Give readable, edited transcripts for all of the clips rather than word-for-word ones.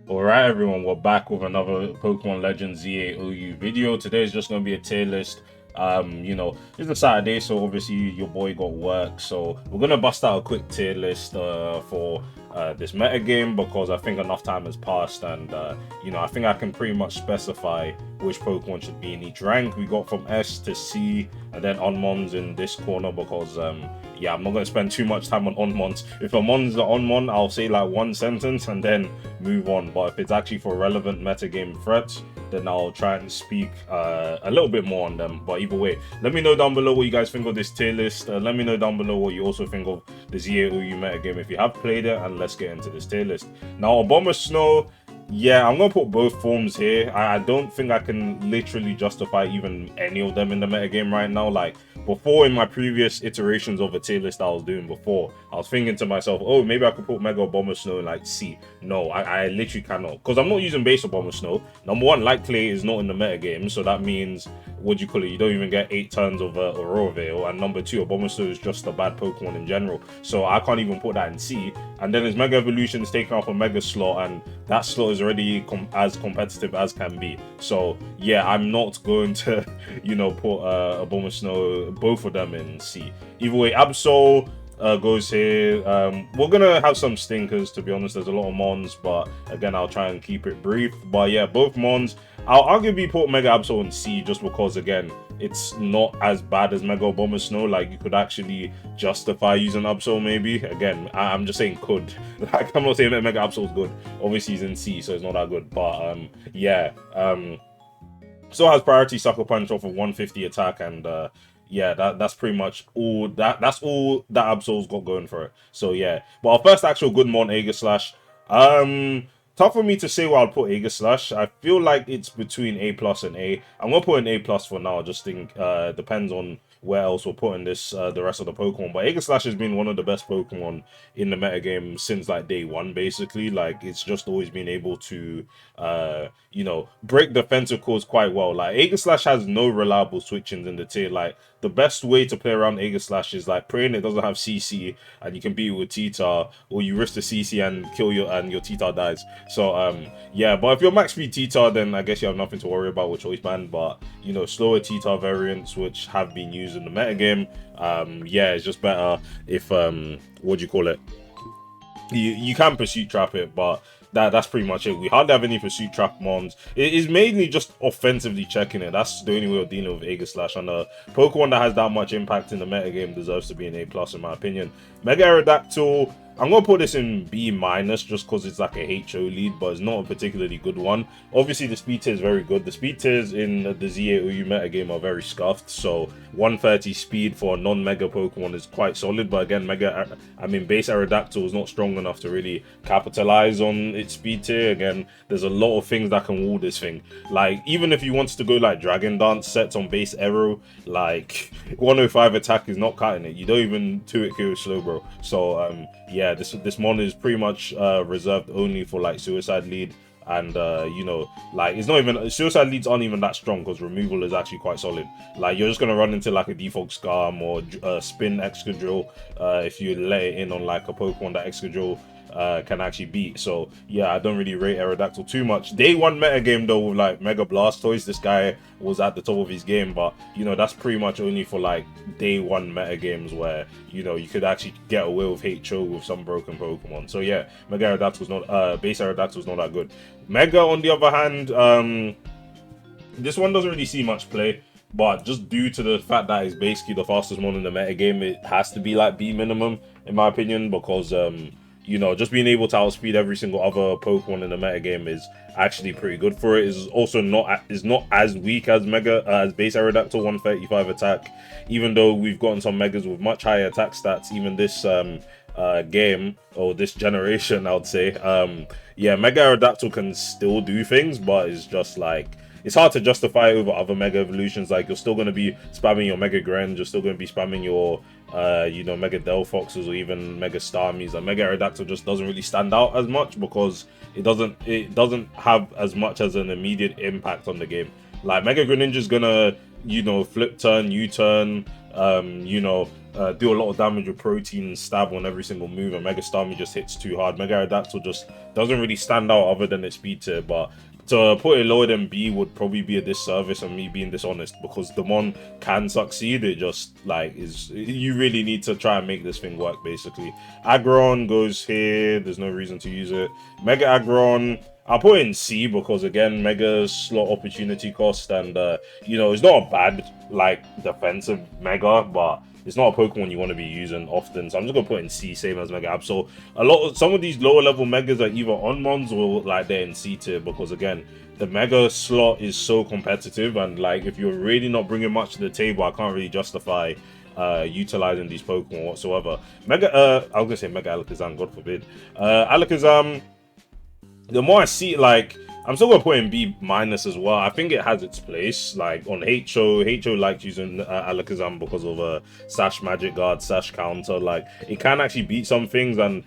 Alright everyone, we're back with another Pokemon Legends ZA OU video. Today is just going to be a tier list. It's a Saturday, so obviously your boy got work. So we're going to bust out a quick tier list for this meta game because I think enough time has passed and, I think I can pretty much specify which Pokemon should be in each rank. We got from S to C and then Onmons in this corner because, I'm not going to spend too much time on Onmons. If a Mon's an Onmon, I'll say like one sentence and then move on. But if it's actually for relevant metagame threats, then I'll try and speak a little bit more on them. But either way, let me know down below what you guys think of this tier list. Let me know down below what you also think of the ZAOU metagame if you have played it, and let's get into this tier list. Now, Bomber Snow, yeah, I'm gonna put both forms here. I don't think I can literally justify even any of them in the metagame right now. Like before, in my previous iterations of a tier list I was doing before, I was thinking to myself, oh, maybe I could put Mega Bomber Snow in like C. No, I literally cannot, because I'm not using base of Bomber Snow. Number one, Light Clay is not in the metagame, so that means, what do you call it, you don't even get 8 turns of Aurora Veil. And number two, a Bomber Snow is just a bad Pokemon in general, so I can't even put that in C. And then his Mega Evolution is taken off a Mega slot, and that slot is already as competitive as can be. So yeah, I'm not going to, put a Bomber Snow, both of them in C. Either way, Absol goes here. We're gonna have some stinkers, to be honest. There's a lot of Mons, but again, I'll try and keep it brief. But yeah, both Mons. I'll arguably put Mega Absol in C just because, again, it's not as bad as Mega Bomber Snow. Like, you could actually justify using Absol, maybe. Again, I'm just saying could. Like, I'm not saying that Mega Absol is good. Obviously, he's in C, so it's not that good. But still has priority Sucker Punch off of 150 attack, and yeah, that's pretty much all that's all that Absol's got going for it. So yeah. But our first actual good Mon Aegislash. Tough for me to say where I'll put Aegislash. I feel like it's between A plus and A. I'm gonna put an A plus for now. I just think depends on where else we're putting this the rest of the Pokemon. But Aegislash has been one of the best Pokemon in the metagame since like day one, basically. Like it's just always been able to break defensive cores quite well. Like Aegislash has no reliable switch-ins in the tier. Like the best way to play around Aegislash is like praying it doesn't have CC and you can beat it with Tita, or you risk the CC and kill your Tita dies. So yeah, but if you're max speed Tita, then I guess you have nothing to worry about with Choice Band. But slower Tita variants which have been used in the metagame, yeah, it's just better if what do you call it? You can pursuit trap it, but that's pretty much it. We hardly have any pursuit trap mons. It is mainly just offensively checking it. That's the only way of dealing with Aegislash. And a Pokemon that has that much impact in the metagame deserves to be an A plus in my opinion. Mega Aerodactyl, I'm gonna put this in B minus just because it's like a HO lead, but it's not a particularly good one. Obviously, the speed tier is very good. The speed tiers in the ZAOU metagame are very scuffed, so 130 speed for a non-mega Pokemon is quite solid. But again, base Aerodactyl is not strong enough to really capitalize on its speed tier. Again, there's a lot of things that can wall this thing. Like even if you want to go like Dragon Dance sets on base Aero, like 105 attack is not cutting it. You don't even 2-hit KO slow, bro. So yeah, this mon is pretty much reserved only for like Suicide Lead, and like it's not even, Suicide Leads aren't even that strong because removal is actually quite solid. Like you're just gonna run into like a Defog Scarm or Spin Excadrill if you let it in on like a Pokemon that Excadrill can actually beat. So yeah, I don't really rate Aerodactyl too much. Day one metagame though, with like Mega Blastoise, this guy was at the top of his game, but that's pretty much only for like day one metagames where you could actually get away with HO with some broken Pokemon. So yeah, Mega Aerodactyl's not base Aerodactyl's not that good. Mega on the other hand, this one doesn't really see much play, but just due to the fact that it's basically the fastest one in the metagame, it has to be like B minimum in my opinion, because just being able to outspeed every single other Pokemon in the metagame is actually pretty good for it. Is also not as weak as as base Aerodactyl 135 attack, even though we've gotten some Megas with much higher attack stats even this game, or this generation I would say. Yeah, Mega Aerodactyl can still do things, but it's just like it's hard to justify over other Mega Evolutions. Like you're still going to be spamming your Mega Gren, you're still going to be spamming your Mega Delphoxes or even Mega Starmies. And Mega Aerodactyl just doesn't really stand out as much because it doesn't have as much as an immediate impact on the game. Like Mega Greninja's gonna flip turn, U-turn, do a lot of damage with protein and stab on every single move, and Mega Starmie just hits too hard. Mega Aerodactyl just doesn't really stand out other than its speed tier, but to put it lower than B would probably be a disservice and me being dishonest, because the mon can succeed. It just like is, you really need to try and make this thing work basically. Aggron goes here, there's no reason to use it. Mega Aggron, I'll put it in C because again, Mega slot opportunity cost, and you know, it's not a bad like defensive Mega, but it's not a Pokemon you want to be using often, so I'm just gonna put it in C, same as Mega Ab. So some of these lower level Megas are either on Mons or like they're in C tier, because again, the Mega slot is so competitive, and like if you're really not bringing much to the table, I can't really justify utilizing these Pokemon whatsoever. I was gonna say Mega Alakazam, God forbid. Alakazam, the more I see, like, I'm still gonna put in B minus as well. I think it has its place. Like on HO likes using Alakazam because of Sash Magic Guard, Sash Counter. Like it can actually beat some things, and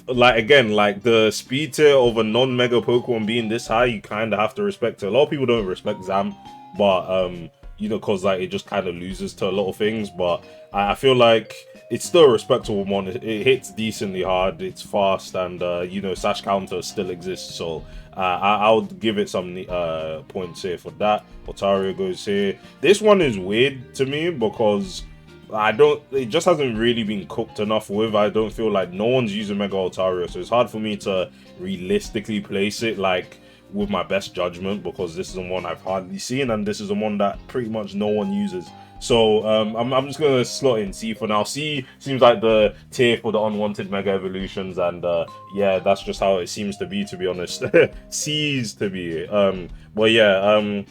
like again, like the speed tier of a non-mega Pokemon being this high, you kind of have to respect it. A lot of people don't respect Zam, but you know, cause like it just kind of loses to a lot of things. But I feel like it's still a respectable one. It hits decently hard, it's fast, and you know, Sash Counter still exists, so I would give it some points here for that. Otario goes here. This one is weird to me because it just hasn't really been cooked enough with. I don't feel like no one's using Mega Otario, so it's hard for me to realistically place it like with my best judgment, because this is the one I've hardly seen, and this is the one that pretty much no one uses. So I'm just gonna slot in C for now. C seems like the tier for the unwanted Mega Evolutions, and yeah, that's just how it seems to be honest. C's to be. But yeah,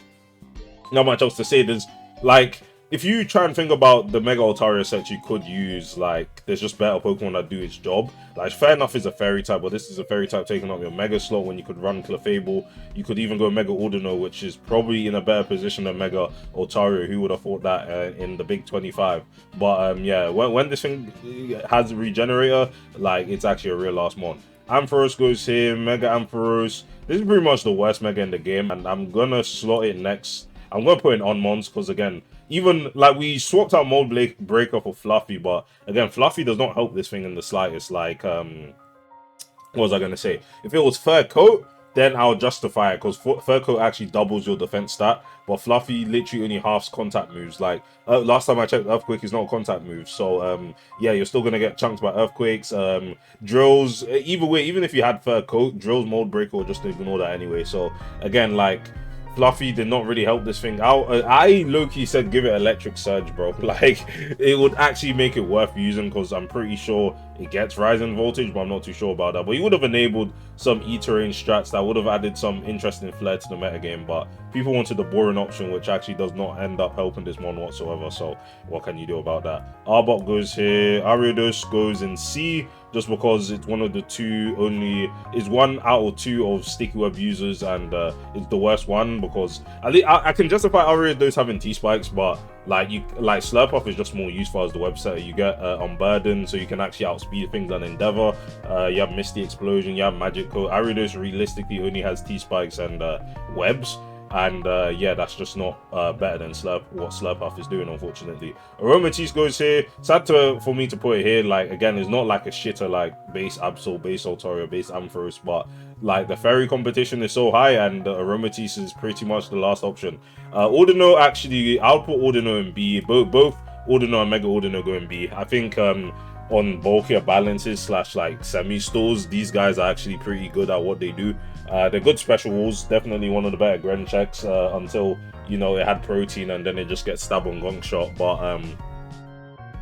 not much else to say. There's like, if you try and think about the Mega Altaria sets you could use, like, there's just better Pokemon that do its job. Like, fair enough is a Fairy type, but this is a Fairy type taking up your Mega slot when you could run Clefable. You could even go Mega Ordino, which is probably in a better position than Mega Altaria. Who would have thought that in the big 25? But yeah, when this thing has a Regenerator, like, it's actually a real last mon. Ampharos goes here, Mega Ampharos. This is pretty much the worst Mega in the game, and I'm gonna slot it next. I'm gonna put it on Mons because again, even like we swapped out Mold Breaker for Fluffy, but again, Fluffy does not help this thing in the slightest. Like, what was I gonna say? If it was Fur Coat, then I'll justify it because Fur Coat actually doubles your defense stat, but Fluffy literally only halves contact moves. Like last time I checked, Earthquake is not a contact move, so yeah, you're still gonna get chunked by Earthquakes. Drills, either way, even if you had Fur Coat, Drills Mold Breaker will just ignore that anyway. So again, like, Fluffy did not really help this thing out. I low-key said give it Electric Surge, bro. Like, it would actually make it worth using because I'm pretty sure it gets Rising Voltage, but I'm not too sure about that. But he would have enabled some E-Terrain strats that would have added some interesting flair to the metagame, but people wanted the boring option, which actually does not end up helping this mon whatsoever, so what can you do about that? Arbok goes here, Ariados goes in C, just because it's one of the is 1 out of 2 of Sticky Web users, and it's the worst one because at least I can justify Ariados having T-Spikes, but like Slurpuff is just more useful as the web setter. You get Unburden, so you can actually outspeed things than Endeavor. You have Misty Explosion, you have Magic Coat. Ariados realistically only has T-Spikes and webs. And yeah, that's just not better than what Slurpuff is doing, unfortunately. Aromatisse goes here. Sad for me to put it here. Like, again, it's not like a shitter like base Absol, base Altaria, base Ampharos, but like the fairy competition is so high, and Aromatisse is pretty much the last option. Ordino, actually, I'll put Ordino in B. Both Ordino and Mega Ordino go in B. I think on bulkier balances / like semi-stores, these guys are actually pretty good at what they do. They're good special walls, definitely one of the better Gren checks until, you know, it had protein and then it just gets stabbed on Gong Shot. But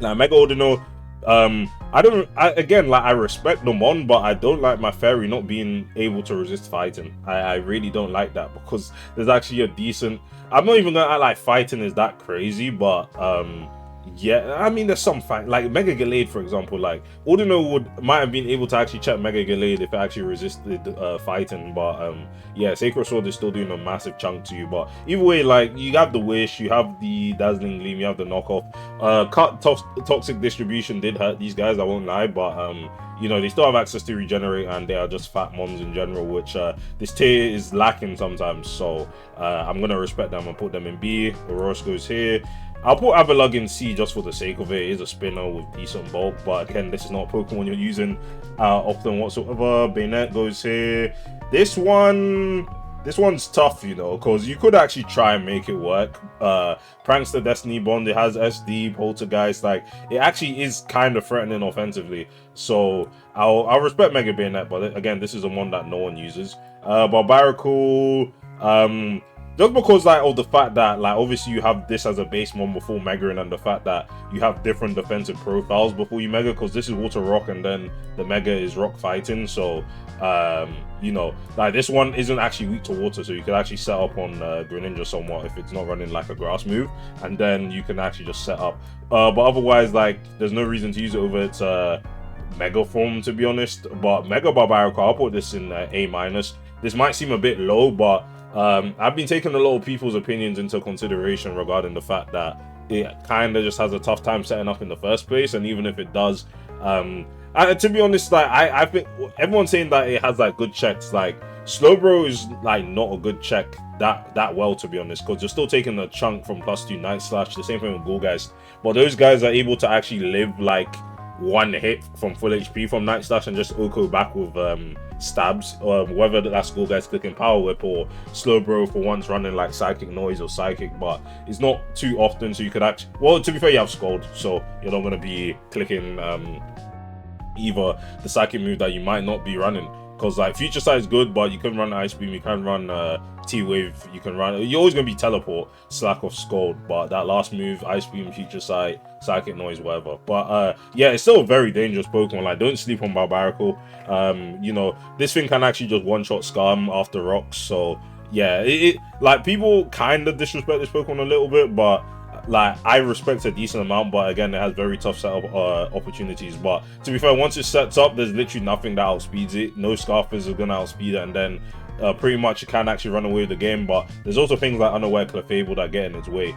now Mega Ordino, I respect them on, but I don't like my fairy not being able to resist fighting. I really don't like that because there's actually a decent, I'm not even gonna act like fighting is that crazy, but yeah, I mean, there's some fight, like Mega Gallade, for example. Like, Ordino might have been able to actually check Mega Gallade if it actually resisted fighting, but yeah, Sacred Sword is still doing a massive chunk to you. But either way, like, you have the Wish, you have the Dazzling Gleam, you have the knockoff. Toxic Distribution did hurt these guys, I won't lie, but you know, they still have access to Regenerate, and they are just fat mons in general, which this tier is lacking sometimes. So I'm gonna respect them and put them in B. Oros goes here. I'll put Avalugg in C just for the sake of it. It is a spinner with decent bulk, but again, this is not a Pokemon you're using often whatsoever. Bayonet goes here. This one's tough, you know, because you could actually try and make it work. Prankster, Destiny Bond, it has SD, Poltergeist, like, it actually is kind of threatening offensively. So, I'll respect Mega Bayonet, but again, this is a one that no one uses. Barbaracle, just because, like, of the fact that, like, obviously you have this as a base one before Megaing, and the fact that you have different defensive profiles before you Mega, because this is Water Rock and then the Mega is Rock Fighting, so you know, like, this one isn't actually weak to water, so you could actually set up on Greninja somewhat if it's not running like a grass move, and then you can actually just set up. But otherwise, like, there's no reason to use it over its Mega form, to be honest. But Mega Barbarical, I'll put this in A-. This might seem a bit low, but I've been taking a lot of people's opinions into consideration regarding the fact that it kind of just has a tough time setting up in the first place, and even if it does, to be honest, like, I think everyone's saying that it has like good checks. Like, Slowbro is like not a good check that well, to be honest, because you're still taking a chunk from +2 Night Slash. The same thing with Goldgeist, but those guys are able to actually live like one hit from full HP from Night Slash and just Oko back with stabs, whether that's Goldgeist clicking Power Whip or Slowbro for once running like Psychic Noise or Psychic, but it's not too often, so you could actually, well, to be fair, you have Scald, so you're not going to be clicking either the Psychic move that you might not be running, because like Future Sight is good, but you can run Ice Beam, you can run T-Wave, you can run, you're always going to be Teleport, slack off Scald, but that last move, Ice Beam, Future Sight, Psychic Noise, whatever. But yeah, it's still a very dangerous Pokemon. Like, don't sleep on Barbaracle. You know, this thing can actually just one-shot Scam after rocks, so yeah, like, people kind of disrespect this Pokemon a little bit, but like, I respect a decent amount. But again, it has very tough setup opportunities. But to be fair, once it sets up, there's literally nothing that outspeeds it. No Scarfers are gonna outspeed it, and then pretty much it can actually run away with the game. But there's also things like Unaware Clefable that get in its way,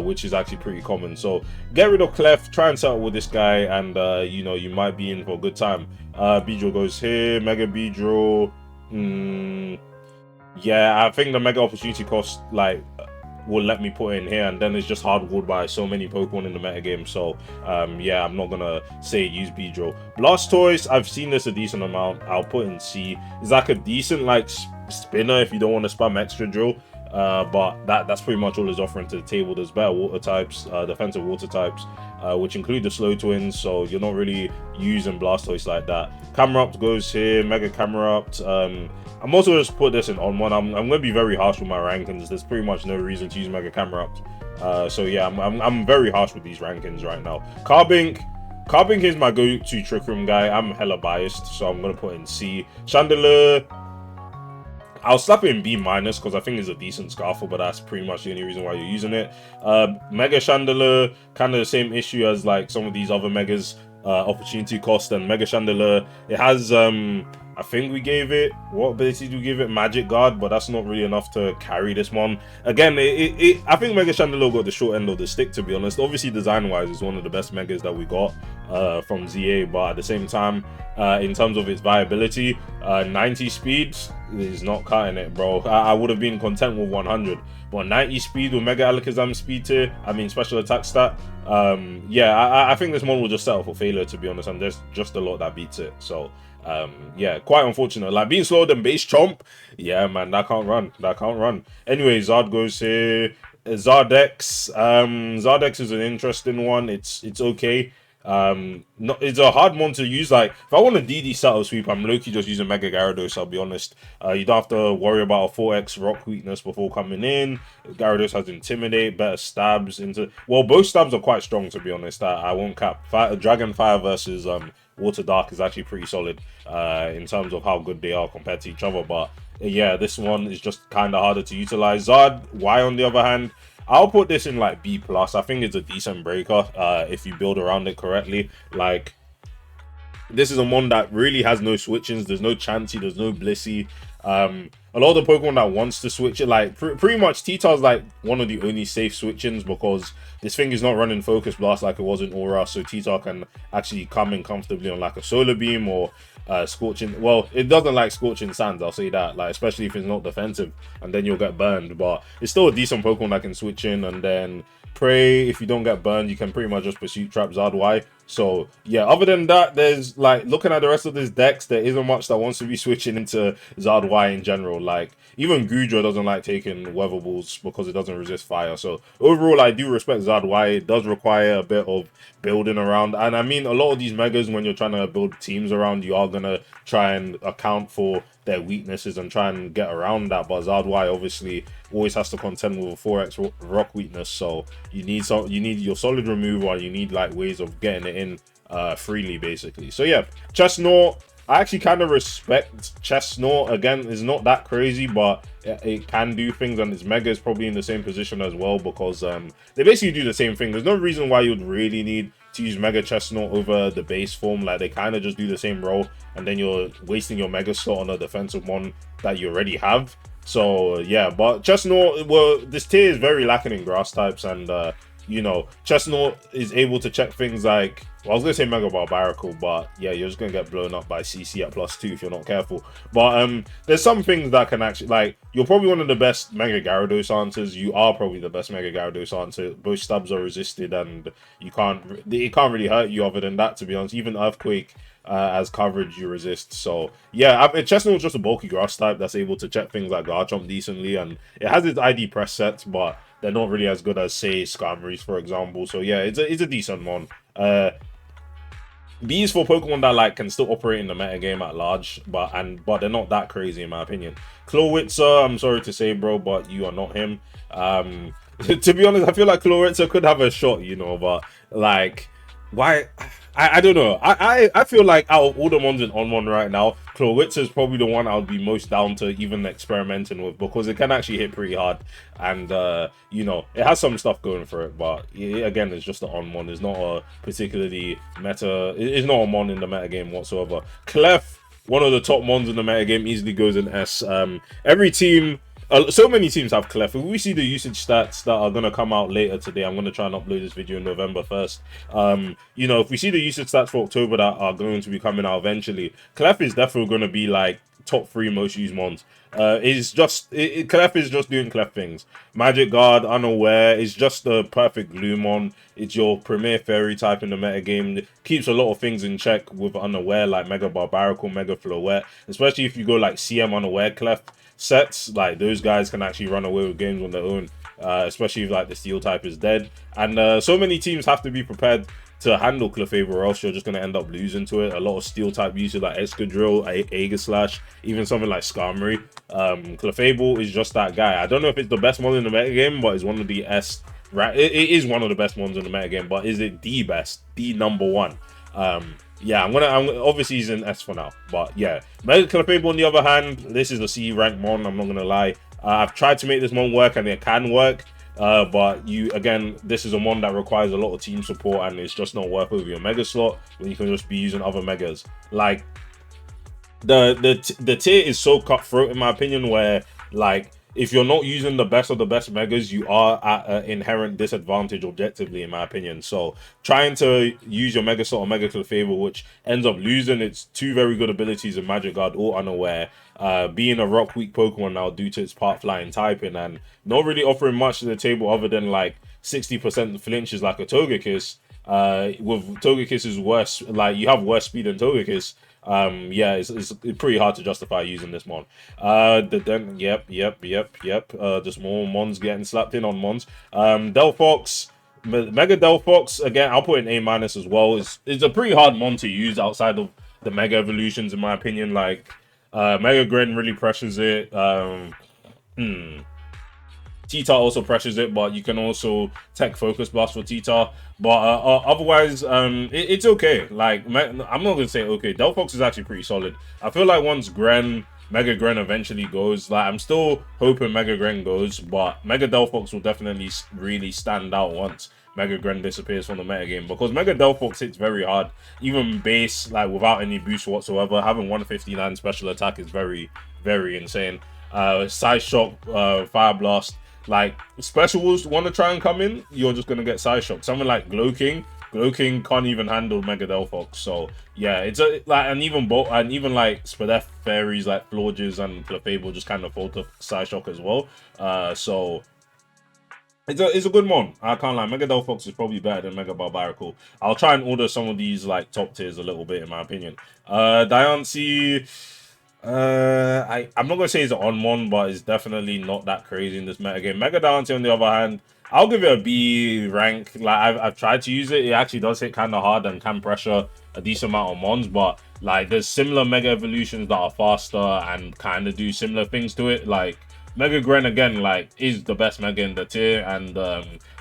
which is actually pretty common. So get rid of Clef, try and settle with this guy, and you know, you might be in for a good time. Beedrill goes here, Mega Beedrill. Yeah, I think the Mega opportunity cost, like, will let me put in here, and then it's just hard-walled by so many Pokemon in the metagame. So yeah, I'm not gonna say use Beedrill. Blastoise, I've seen this a decent amount. I'll put in C. It's like a decent like spinner if you don't want to spam extra drill, but that's pretty much all it's offering to the table. There's better water types, defensive water types, which include the Slow Twins, so you're not really using Blastoise like that. Camerupt goes here, Mega Camerupt. I'm also just put this in on one. I'm going to be very harsh with my rankings. There's pretty much no reason to use Mega Camerupt. So yeah, I'm very harsh with these rankings right now. Carbink is my go-to Trick Room guy. I'm hella biased, so I'm going to put in C. Chandelure, I'll slap it in B- because I think it's a decent Scarfle, but that's pretty much the only reason why you're using it. Mega Chandelure, kind of the same issue as like some of these other Megas, opportunity cost. And Mega Chandelure, it has I think we gave it, what ability do we give it? Magic Guard, but that's not really enough to carry this one. Again, I think Mega Chandelure got the short end of the stick, to be honest. Obviously, design-wise, it's one of the best Megas that we got from ZA, but at the same time, in terms of its viability, 90 speed is not cutting it, bro. I would have been content with 100, but 90 speed with Mega Alakazam speed tier, I mean special attack stat, yeah, I think this one will just settle for failure, to be honest, and there's just a lot that beats it. So yeah, quite unfortunate. Like, being slower than base chomp, yeah, man, that can't run. Anyway, Zard goes here. Zardex, Zardex is an interesting one. It's okay. It's a hard one to use. Like, if I want a DD Saddle Sweep, I'm low-key just using Mega Gyarados, I'll be honest. You don't have to worry about a 4x rock weakness before coming in. Gyarados has Intimidate, better stabs into... Well, both stabs are quite strong, to be honest. I won't cap. Dragon Fire versus Water Dark is actually pretty solid in terms of how good they are compared to each other. But yeah, this one is just kind of harder to utilize. Zard Y, on the other hand, I'll put this in like B+. I think it's a decent breaker if you build around it correctly. Like, this is a mon that really has no switchings. There's no Chansey, there's no Blissey. A lot of the Pokemon that wants to switch it, like pretty much Tita's like one of the only safe switchings because this thing is not running Focus Blast like it was in Aura, so Tita can actually come in comfortably on like a Solar Beam or Scorching. Well, it doesn't like Scorching Sands, I'll say that, like especially if it's not defensive, and then you'll get burned. But it's still a decent Pokemon that can switch in, and then Prey, if you don't get burned, you can pretty much just Pursuit Trap Zadwai. So yeah, other than that, there's like looking at the rest of this decks, there isn't much that wants to be switching into Zadwai in general. Like even Gudra doesn't like taking Weather Balls because it doesn't resist fire. So overall, I do respect Zadwai. It does require a bit of building around, and I mean a lot of these megas, when you're trying to build teams around, you are gonna try and account for their weaknesses and try and get around that. But Zadwai obviously always has to contend with a 4x rock weakness, so you need your solid removal, you need like ways of getting it in freely basically. So yeah, Chestnut, I actually kind of respect Chestnut. Again, it's not that crazy, but it can do things, and its Mega is probably in the same position as well because they basically do the same thing. There's no reason why you'd really need to use Mega Chestnut over the base form. Like they kind of just do the same role, and then you're wasting your Mega slot on a defensive one that you already have. So yeah, but Chestnut, well, this tier is very lacking in grass types, and you know, Chestnut is able to check things like, well, I was gonna say Mega Barbarical, but yeah, you're just gonna get blown up by CC at +2 if you're not careful. But there's some things that can actually, like, you're probably one of the best Mega Gyarados answers. You are probably the best Mega Gyarados answer. Both stabs are resisted, and it can't really hurt you other than that, to be honest. Even Earthquake as coverage you resist. So yeah, Chestnut is just a bulky grass type that's able to check things like Garchomp decently, and it has its ID press sets, but they're not really as good as, say, Skarmories, for example. So yeah, it's a decent one. These for Pokemon that like can still operate in the metagame at large, but they're not that crazy in my opinion. Klawitzer, I'm sorry to say, bro, but you are not him. To be honest, I feel like Klawitzer could have a shot, you know, but like, why? I don't know. I feel like out of all the ones in On1 right now, Klawitzer is probably the one I would be most down to even experimenting with, because it can actually hit pretty hard, and you know, it has some stuff going for it. But again, it's just an On1. It's not a particularly meta. It's not a mon in the meta game whatsoever. Clef, one of the top mons in the meta game, easily goes in S. Every team. So many teams have Clef. If we see the usage stats that are going to come out later today, I'm going to try and upload this video in November 1st. You know, if we see the usage stats for October that are going to be coming out eventually, Clef is definitely going to be like top 3 most used mons. Clef is just doing Clef things. Magic Guard, Unaware, is just the perfect glue mon. It's your premier fairy type in the metagame. It keeps a lot of things in check with Unaware, like Mega Barbarical, Mega Floette, especially if you go like CM Unaware Clef sets. Like those guys can actually run away with games on their own, especially if like the steel type is dead. And so many teams have to be prepared to handle Clefable, or else you're just going to end up losing to it. A lot of steel type usage like Excadrill, Aegislash, even something like Skarmory. Clefable is just that guy. I don't know if it's the best one in the metagame, but it's one of the it is one of the best ones in the metagame, but is it the best, the number one? Yeah, I'm obviously he's in S for now, but yeah, Mega Clefable on the other hand, this is a C rank mon. I'm not gonna lie. I've tried to make this mon work, and it can work, but again, this is a mon that requires a lot of team support, and it's just not worth over your Mega slot when you can just be using other Megas. Like the tier is so cutthroat in my opinion, where like, if you're not using the best of the best Megas, you are at an inherent disadvantage objectively, in my opinion. So trying to use your Mega Slot or Mega Clefable, which ends up losing its 2 very good abilities in Magic Guard or Unaware, being a rock weak Pokemon now due to its part flying typing, and not really offering much to the table other than like 60% flinches like a Togekiss. With Togekiss's worse, like you have worse speed than Togekiss. Yeah, it's pretty hard to justify using this mon. Yep. Just more mons getting slapped in on mons. Delphox, Mega Delphox, again, I'll put in A- as well. It's a pretty hard mon to use outside of the Mega Evolutions, in my opinion. Like, Mega Gren really pressures it. Tita also pressures it, but you can also tech Focus Blast for Tita. But otherwise, it's okay. Like, I'm not gonna say okay. Delphox is actually pretty solid. I feel like once Mega Gren eventually goes, like, I'm still hoping Mega Gren goes, but Mega Delphox will definitely really stand out once Mega Gren disappears from the metagame, because Mega Delphox hits very hard, even base, like without any boost whatsoever. Having 159 special attack is very, very insane. Side Shock, Fire Blast, like specials want to try and come in, you're just gonna get Side Shock. Something like Glow King can't even handle Mega Delphox. So yeah, it's a like, and even like Spadef fairies like Florges and Clefable just kind of fall to Side Shock as well. So it's a good mon. I can't lie. Mega Delphox is probably better than Mega Barbarical. I'll try and order some of these like top tiers a little bit, in my opinion. Diancie, I'm not gonna say it's an on mon, but it's definitely not that crazy in this meta game. Mega Diancie, on the other hand, I'll give it a B rank. Like I've tried to use it. It actually does hit kind of hard and can pressure a decent amount of mons, but like there's similar Mega Evolutions that are faster and kind of do similar things to it. Like Mega Gren again, like, is the best Mega in the tier, and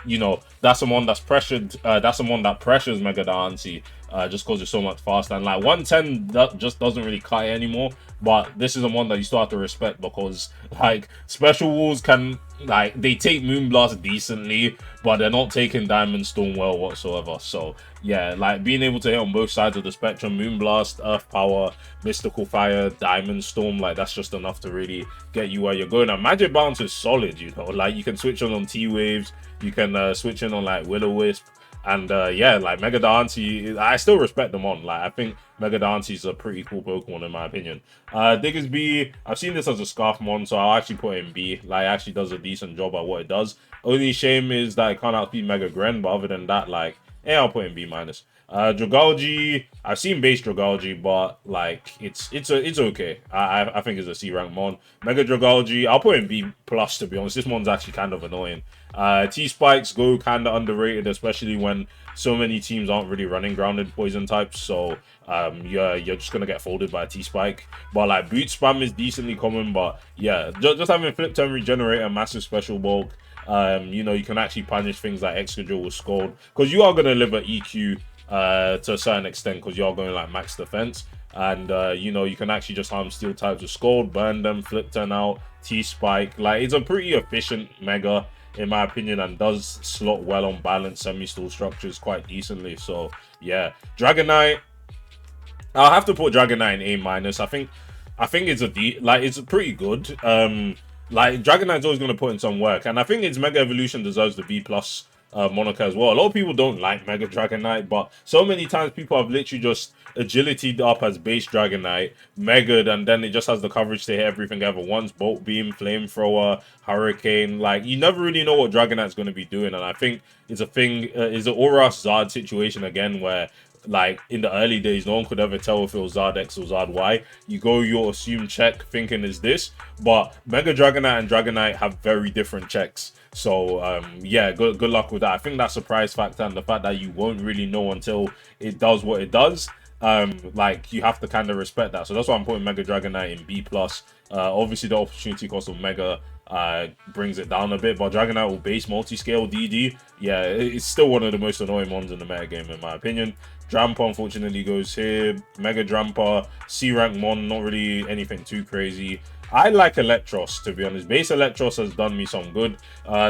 you know, that's the one that's pressured. That's the one that pressures Mega Diancie, just because it's so much faster. And like 110, that just doesn't really cut it anymore. But this is the one that you still have to respect, because like special walls can, like, they take Moonblast decently, but they're not taking Diamond Storm well whatsoever. So yeah, like being able to hit on both sides of the spectrum, Moonblast, Earth Power, Mystical Fire, Diamond Storm, like that's just enough to really get you where you're going. And Magic Bounce is solid, you know, like you can switch on T-Waves, you can switch in on like Will-O-Wisp, and yeah, like Mega Diancie, I still respect them on. Like I think Mega Diancie is a pretty cool Pokemon in my opinion. Diggersby, I've seen this as a Scarf Mon, so I'll actually put it in B. Like it actually does a decent job at what it does. Only shame is that it can't outspeed Mega Gren, but other than that, like, yeah, I'll put in B minus. Dragalge, I've seen base Dragalge, but like it's okay. I think it's a C rank mon. Mega Dragalge, I'll put in B plus, to be honest. This mon's actually kind of annoying. T-Spikes go kind of underrated, especially when so many teams aren't really running grounded poison types. So you're just gonna get folded by a T-Spike. But like boot spam is decently common. But yeah, just having flip turn regenerator, massive special bulk. You know, you can actually punish things like Excadrill with Scald, because you are gonna live at EQ to a certain extent, because you are going like max defense. And you know, you can actually just harm steel types with Scald, burn them, flip turn out, T-Spike. Like it's a pretty efficient Mega in my opinion, and does slot well on balanced semi-stall structures quite decently. So yeah, Dragonite, I'll have to put Dragonite in A minus. I think it's a D, like it's pretty good. Like Dragonite's always going to put in some work, and I think its Mega Evolution deserves the B plus moniker as well. A lot of people don't like Mega Dragonite, but so many times people have literally just agility'd up as base Dragonite, Mega'd, and then it just has the coverage to hit everything ever once. Bolt Beam, Flamethrower, Hurricane. Like, you never really know what Dragonite's going to be doing, and I think it's a thing, is an Auras Zard situation again, where like in the early days no one could ever tell if it was Zard X or Zard Y. You go, you assume check thinking is this, but Mega Dragonite and Dragonite have very different checks. So yeah, good luck with that. I think that surprise factor and the fact that you won't really know until it does what it does, like you have to kind of respect that. So that's why I'm putting Mega Dragonite in B plus. Obviously the opportunity cost of Mega brings it down a bit, but Dragonite will base multi-scale DD. Yeah, it's still one of the most annoying ones in the metagame in my opinion. Drampa unfortunately goes here. Mega Drampa, C rank mon, not really anything too crazy. I like Electros, to be honest. Base Electros has done me some good.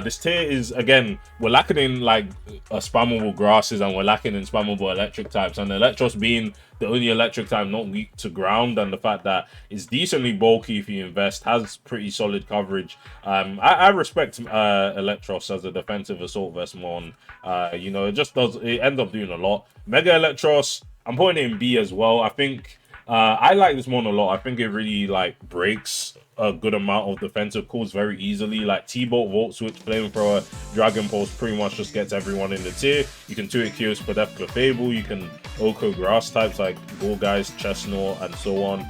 This tier is, again, we're lacking in like spammable grasses, and we're lacking in spammable electric types, and Electros being the only electric type not weak to ground, and the fact that it's decently bulky if you invest, has pretty solid coverage. I respect Electros as a defensive assault vest mon. You know, it ends up doing a lot. Mega Electros, I'm putting it in B as well. I think I like this mon a lot. I think it really like breaks a good amount of defensive calls very easily. Like T-Bolt, Volt Switch, Flamethrower, Dragon Pulse pretty much just gets everyone in the tier. You can 2-hit Kyos, Spadef, Clefable. You can Oko grass types like Guys, Chestnut, and so on.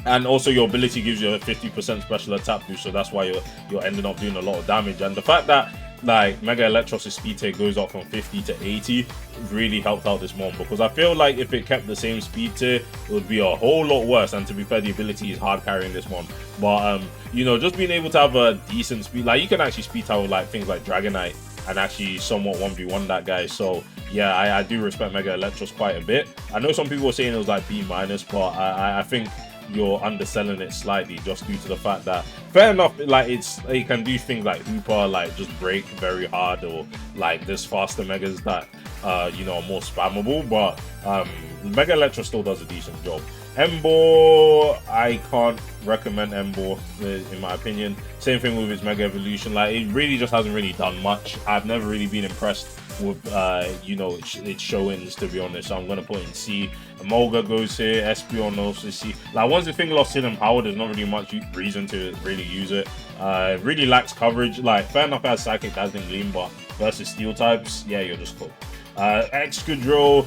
And also your ability gives you a 50% special attack boost, so that's why you're ending up doing a lot of damage. And the fact that like Mega Electros' speed tier goes up from 50 to 80 really helped out this mon, because I feel like if it kept the same speed tier, it would be a whole lot worse. And to be fair, the ability is hard carrying this mon, but you know, just being able to have a decent speed, like you can actually speed out like things like Dragonite and actually somewhat 1v1 that guy. So yeah, I do respect Mega Electros quite a bit. I know some people were saying it was like B minus, but I think you're underselling it slightly just due to the fact that, fair enough, like it can do things like Hooper, like just break very hard, or like there's faster megas that you know, are more spammable, but Mega Electro still does a decent job. Embo, I can't recommend Embo in my opinion. Same thing with his Mega Evolution, like it really just hasn't really done much. I've never really been impressed with you know, its showings, to be honest. So I'm gonna put in C. Molga goes here, Espeon also C. Like once the thing lost hidden power, there's not really much reason to really use it. It really lacks coverage. Like fair enough, it has Psychic Dazzling Gleam, but versus Steel types, yeah, you're just cool. Excadrill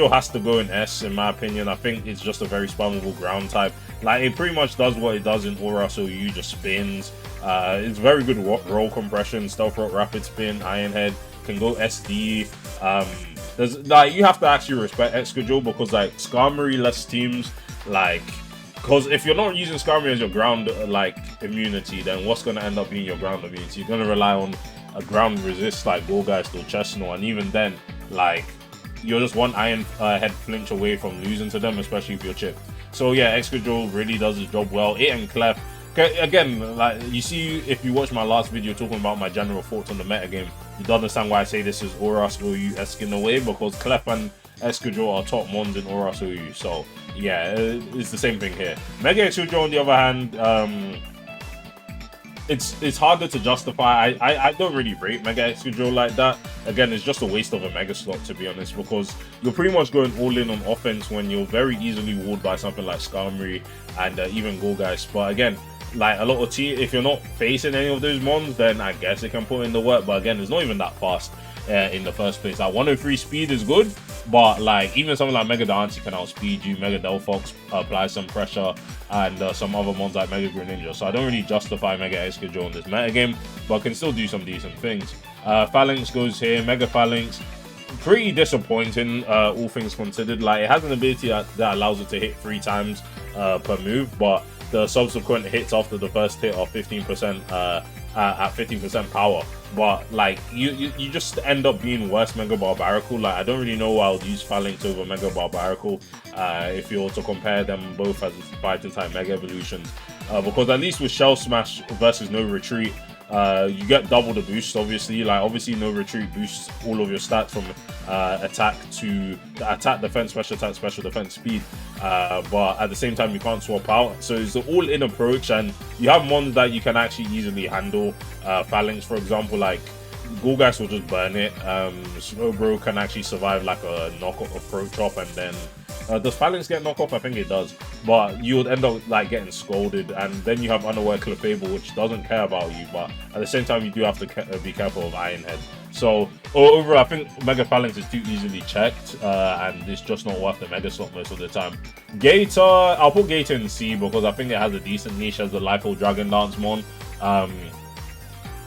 has to go in S in my opinion. I think it's just a very spammable ground type. Like it pretty much does what it does in Aura, so you just spins. It's very good roll compression, Stealth Rock, Rapid Spin, Iron Head, can go SD. There's like, you have to actually respect Excadrill because like Skarmory less teams, like, because if you're not using Skarmory as your ground like immunity, then what's going to end up being your ground immunity? You're going to rely on a ground resist like Gourgeist or Chestnut, and even then, like, you're just one Iron Head flinch away from losing to them, especially if you're chipped. So yeah, Excadrill really does his job well. It and Clef, again, like you see, if you watch my last video talking about my general thoughts on the metagame, you understand why I say this is Auras OU-esque in a way, because Clef and Excadrill are top mons in Auras OU. So yeah, it's the same thing here. Mega Excadrill on the other hand, it's harder to justify. I don't really rate Mega Excadrill like that. Again, it's just a waste of a Mega slot, to be honest, because you're pretty much going all in on offense when you're very easily walled by something like Skarmory and even Gourgeist. But again, like a lot of if you're not facing any of those mons, then I guess it can put in the work. But again, it's not even that fast in the first place. Like 103 speed is good, but like even something like Mega Diancie can outspeed you. Mega Delphox applies some pressure, and some other mons like Mega Greninja. So I don't really justify Mega Excadrill in this metagame, but can still do some decent things. Phalanx goes here. Mega Phalanx, pretty disappointing, all things considered. Like it has an ability that allows it to hit 3 times per move, but the subsequent hits after the first hit are 15% at 15% power. But like you just end up being worse Mega Barbaracle. Like I don't really know why I would use Phalanx over Mega Barbaracle if you were to compare them both as fighting type Mega Evolutions, because at least with Shell Smash versus No Retreat, you get double the boost. Obviously, No Retreat boosts all of your stats from attack to attack, defense, special attack, special defense, speed, but at the same time you can't swap out, so it's an all-in approach, and you have mons that you can actually easily handle. Phalanx, for example, like Gourgeist will just burn it. Slowbro can actually survive like a knockoff approach up, and then does Phalanx get knockoff? I think it does, but you would end up like getting scolded, and then you have Unaware Clefable, which doesn't care about you, but at the same time you do have to be careful of Iron Head. So overall, I think Mega Phalanx is too easily checked, and it's just not worth the Mega slot most of the time. Gator, I'll put Gator in C because I think it has a decent niche as the Life-Orb Dragon Dance mon.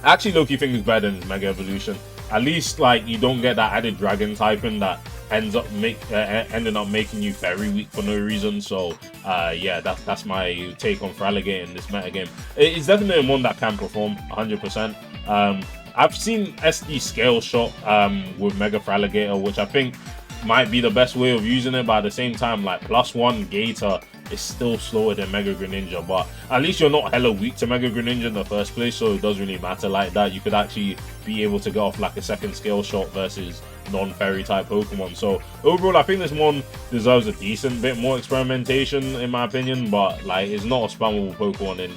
Actually, low-key think it's better than Mega Evolution. At least like you don't get that added dragon typing that ends up ending up making you very weak for no reason. So yeah, that's my take on Feraligatr in this metagame. It's definitely one that can perform 100%. I've seen SD Scale Shot with Mega Feraligatr, which I think might be the best way of using it, but at the same time, like +1 Gator is still slower than Mega Greninja, but at least you're not hella weak to Mega Greninja in the first place, so it doesn't really matter like that. You could actually be able to get off like a second Scale Shot versus non-fairy type Pokemon. So overall, I think this one deserves a decent bit more experimentation in my opinion, but like it's not a spammable Pokemon in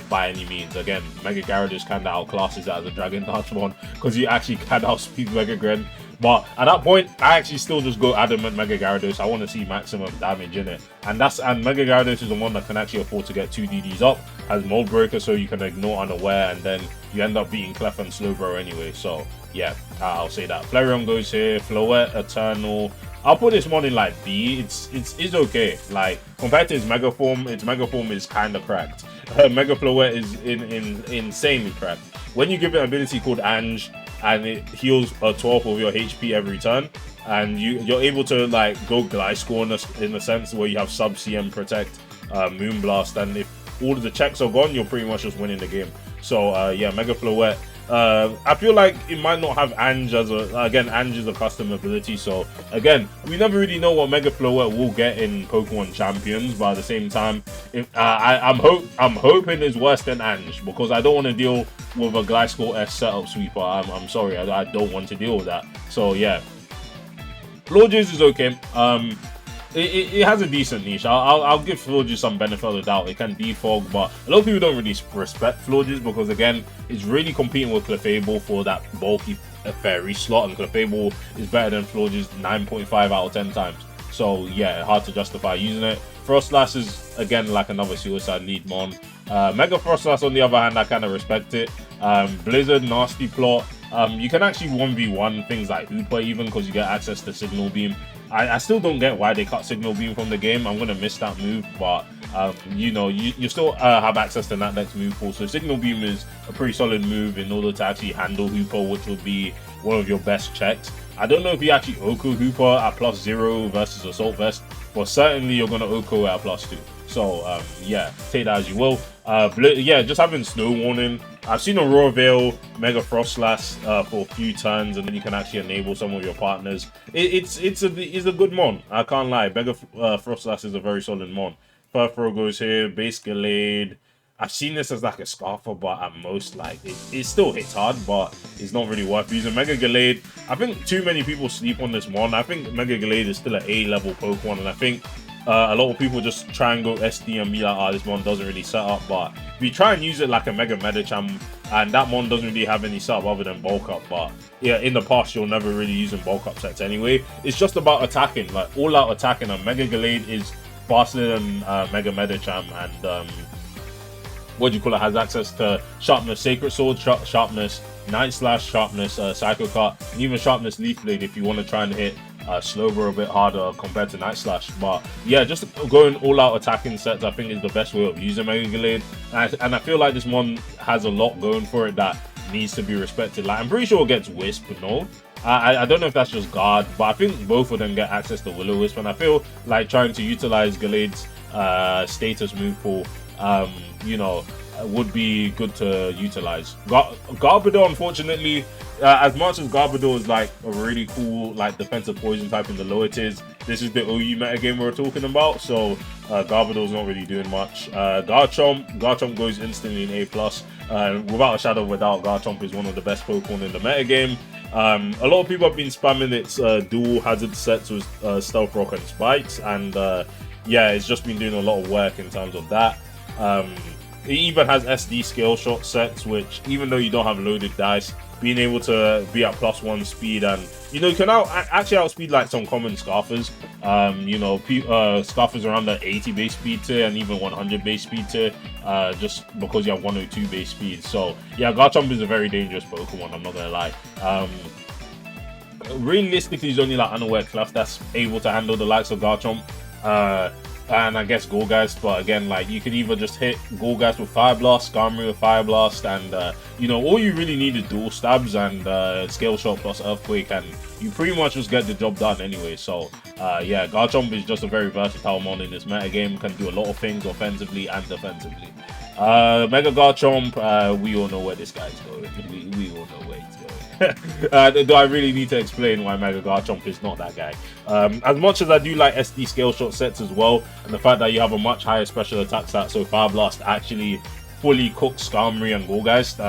by any means. Again, Mega Gyarados kind of outclasses it as a Dragon Dance one because you actually can outspeed Mega Gren. But at that point, I actually still just go Adamant Mega Gyarados. I want to see maximum damage in it, and Mega Gyarados is the one that can actually afford to get 2 DDs up, has Mold Breaker, so you can ignore Unaware, and then you end up beating Clef and Slowbro anyway. So yeah, I'll say that. Flareon goes here. Floette, Eternal. I'll put this one in like B. It's okay. Like compared to its Mega Form is kind of cracked. Mega Floette is insanely cracked. When you give it an ability called Ange, and it heals a 12 of your HP every turn, and you're able to like go Gliscor in a sense where you have Sub CM Protect, Moonblast, and if all of the checks are gone, you're pretty much just winning the game. So yeah, Mega Floette, I feel like it might not have Ange as Ange is a custom ability, so again, we never really know what Mega Floette will get in Pokemon Champions, but at the same time, if I'm hoping it's worse than Ange, because I don't want to deal with a Gliscor S setup sweeper. I'm sorry, I don't want to deal with that. So yeah, Florges is okay. It has a decent niche. I'll give Florges some benefit of the doubt. It can defog, but a lot of people don't really respect Florges because, again, it's really competing with Clefable for that bulky fairy slot, and Clefable is better than Florges 9.5 out of 10 times. So, yeah, hard to justify using it. Frostlass is, again, like another suicide lead mon. Mega Frostlass, on the other hand, I kind of respect it. Blizzard, Nasty Plot. You can actually 1v1 things like Hooper even, because you get access to Signal Beam. I still don't get why they cut Signal Beam from the game. I'm going to miss that move, but you know, you still have access to that next move pool. So Signal Beam is a pretty solid move in order to actually handle Hooper, which would be one of your best checks. I don't know if you actually Oko Hooper at +0 versus Assault Vest, but certainly you're going to Oko at +2. So yeah, take that as you will. Yeah, just having Snow Warning. I've seen Aurora Veil, Mega Frostlass for a few turns, and then you can actually enable some of your partners. It's a good mon. I can't lie. Mega Frostlass is a very solid mon. Furfro goes here. Base Gallade. I've seen this as like a Scarfer, but at most, like, it still hits hard, but it's not really worth using. Mega Gallade, I think too many people sleep on this mon. I think Mega Gallade is still an A-level Pokemon, and I think a lot of people just try and go SD and be like, oh, this mon doesn't really set up, but if you try and use it like a Mega Medicham, and that mon doesn't really have any setup other than bulk up, but yeah, in the past you'll never really use in bulk up sets anyway. It's just about attacking, like all out attacking, and Mega Gallade is faster than Mega Medicham, and what do you call it, has access to Sharpness Sacred Sword, Sharpness Night Slash, Sharpness Psycho Cut, and even Sharpness Leaf Blade if you want to try and hit Slower a bit harder compared to Night Slash. But yeah, just going all out attacking sets I think is the best way of using Mega Gallade, and I feel like this one has a lot going for it that needs to be respected. Like, I'm pretty sure it gets Wisp, no? I don't know if that's just guard, but I think both of them get access to Will-O-Wisp, and I feel like trying to utilize Gallade's status move pool, you know, would be good to utilize. Garbodor, unfortunately, as much as Garbodor is like a really cool like defensive poison type in the lower tiers, this is the OU metagame we're talking about, so Garbodor's not really doing much. Garchomp goes instantly in A+. Without a shadow of a doubt, Garchomp is one of the best Pokemon in the metagame. A lot of people have been spamming its dual hazard sets with Stealth Rock and Spikes, and yeah, it's just been doing a lot of work in terms of that. It even has SD scale shot sets, which, even though you don't have loaded dice, being able to be at +1 speed, and you know, you can actually outspeed like some common Scarfers. You know, Scarfers around the 80 base speed tier and even 100 base speed tier, just because you have 102 base speed. So yeah, Garchomp is a very dangerous Pokemon, I'm not gonna lie. Realistically, there's only like Unaware Clef that's able to handle the likes of Garchomp. And I guess Golgeist, but again, like, you could either just hit Golgeist with Fire Blast, Skarmory with Fire Blast, and you know, all you really need is dual stabs and Scale Shot plus Earthquake, and you pretty much just get the job done anyway. So yeah, Garchomp is just a very versatile mon in this metagame, can do a lot of things offensively and defensively. Mega Garchomp, we all know where this guy's going. We all know where he's going. Do I really need to explain why Mega Garchomp is not that guy? As much as I do like SD scale shot sets as well, and the fact that you have a much higher special attack stat, so Fire Blast actually fully cooks Skarmory and Golgeist,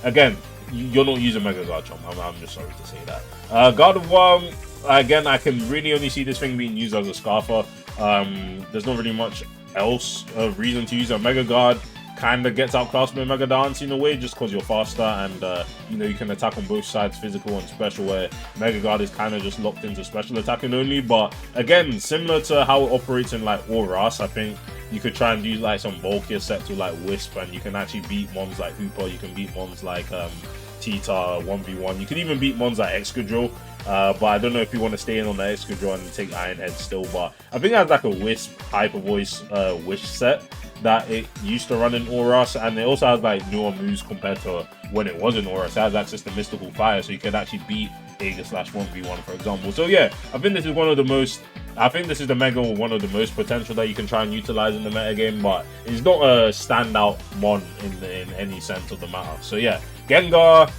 again, you're not using Mega Garchomp. I'm just sorry to say that. God of War, again, I can really only see this thing being used as a Scarfer. There's not really much else reason to use a Mega Guard. Kind of gets outclassed by Mega Dance in a way, just because you're faster, and you know, you can attack on both sides, physical and special, where Mega Guard is kind of just locked into special attacking only. But again, similar to how it operates in like Oras, I think you could try and do like some bulkier sets with like Wisp, and you can actually beat mons like Hooper, you can beat mons like Tita 1v1, you can even beat mons like Excadrill. But I don't know if you want to stay in on the Excadrill and take Iron Head still, but I think it has like a Wisp Hyper Voice Wish set that it used to run in Oras, and it also has like newer moves compared to when it was in Oras. It has access to Mystical Fire, so you can actually beat Aegislash 1v1, for example. So yeah, I think this is one of the most I think this is the Mega with one of the most potential that you can try and utilize in the meta game, but it's not a standout mon in any sense of the matter. So yeah, Gengar.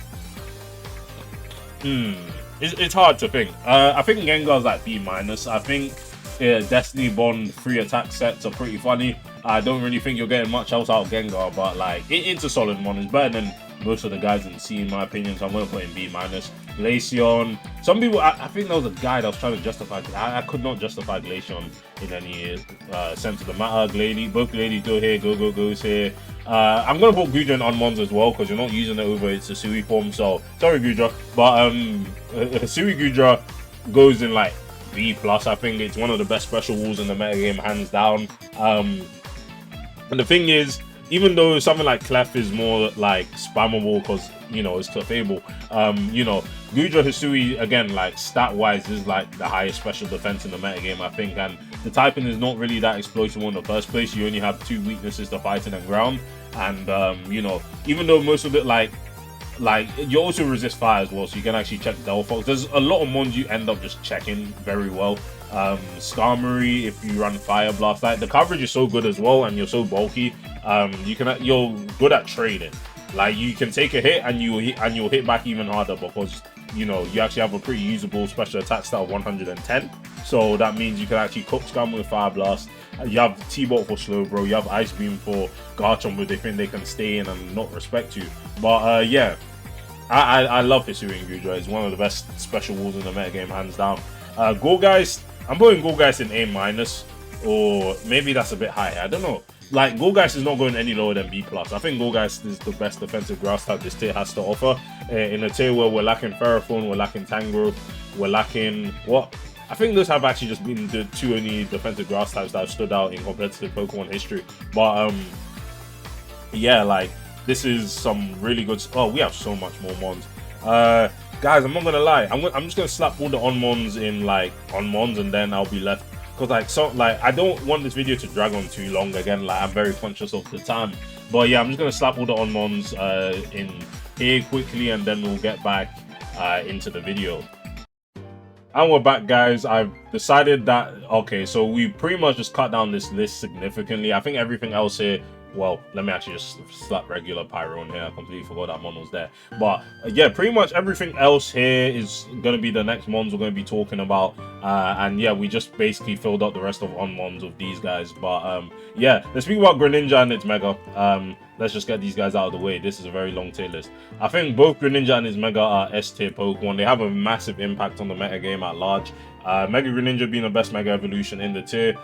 It's hard to think. I think Gengar's like B minus. I think Destiny Bond 3 attack sets are pretty funny. I don't really think you're getting much else out of Gengar, but like it's a solid mon. It's better than most of the guys in C in my opinion, so I'm going to put in B minus. Glaceon. Some people, I think there was a guy that was trying to justify. I could not justify Glaceon in any sense of the matter. Both Gladies go here, goes here. I'm going to put Gudra on Mons as well because you're not using it over its Hisui form. So sorry Gudra, but Hisui Gudra goes in like B plus. I think it's one of the best special walls in the meta game, hands down. And the thing is, even though something like Clef is more like spammable because, you know, it's clefable, you know, Gudra Hisui, again, like stat-wise, is like the highest special defense in the metagame, I think, and the typing is not really that explosive in the first place. You only have 2 weaknesses to fighting and ground, and, you know, even though most of it, like you also resist fire as well, so you can actually check Delphox. There's a lot of mons you end up just checking very well. Skarmory, if you run Fire Blast, like the coverage is so good as well, and you're so bulky. You're good at trading. Like you can take a hit and you'll hit back even harder because, you know, you actually have a pretty usable special attack stat of 110. So that means you can actually cook Skarmory with Fire Blast. You have T-Bot for Slowbro. You have Ice Beam for Garchomp, where they think they can stay in and not respect you. But yeah, I love Hisui and Gudra. It's one of the best special walls in the metagame, hands down. Gourgeist, I'm putting Gourgeist in A minus, or maybe that's a bit high. I don't know. Like, Gourgeist is not going any lower than B+. I think Gourgeist is the best defensive grass type this tier has to offer. In a tier where we're lacking Ferrothorn, we're lacking Tangrowth, we're lacking... what? I think those have actually just been the 2 only defensive grass types that have stood out in competitive Pokemon history. But, yeah, like, this is some really good... oh, we have so much more mons. Guys, I'm not gonna lie. I'm just gonna slap all the on-mons in, like, on-mons, and then I'll be left... because I don't want this video to drag on too long. Again, like, I'm very conscious of the time, but yeah, I'm just gonna slap all the on-mons in here quickly, and then we'll get back into the video. And we're back, guys. I've decided that, okay, so we pretty much just cut down this list significantly. I think everything else here, well, let me actually just slap regular Pyro in here. I completely forgot that mon was there. But yeah, pretty much everything else here is going to be the next mons we're going to be talking about. And yeah, we just basically filled out the rest of on-mons of these guys. But yeah, let's speak about Greninja and its Mega. Let's just get these guys out of the way. This is a very long tier list. I think both Greninja and its Mega are S tier Pokemon. They have a massive impact on the meta game at large. Mega Greninja being the best Mega Evolution in the tier.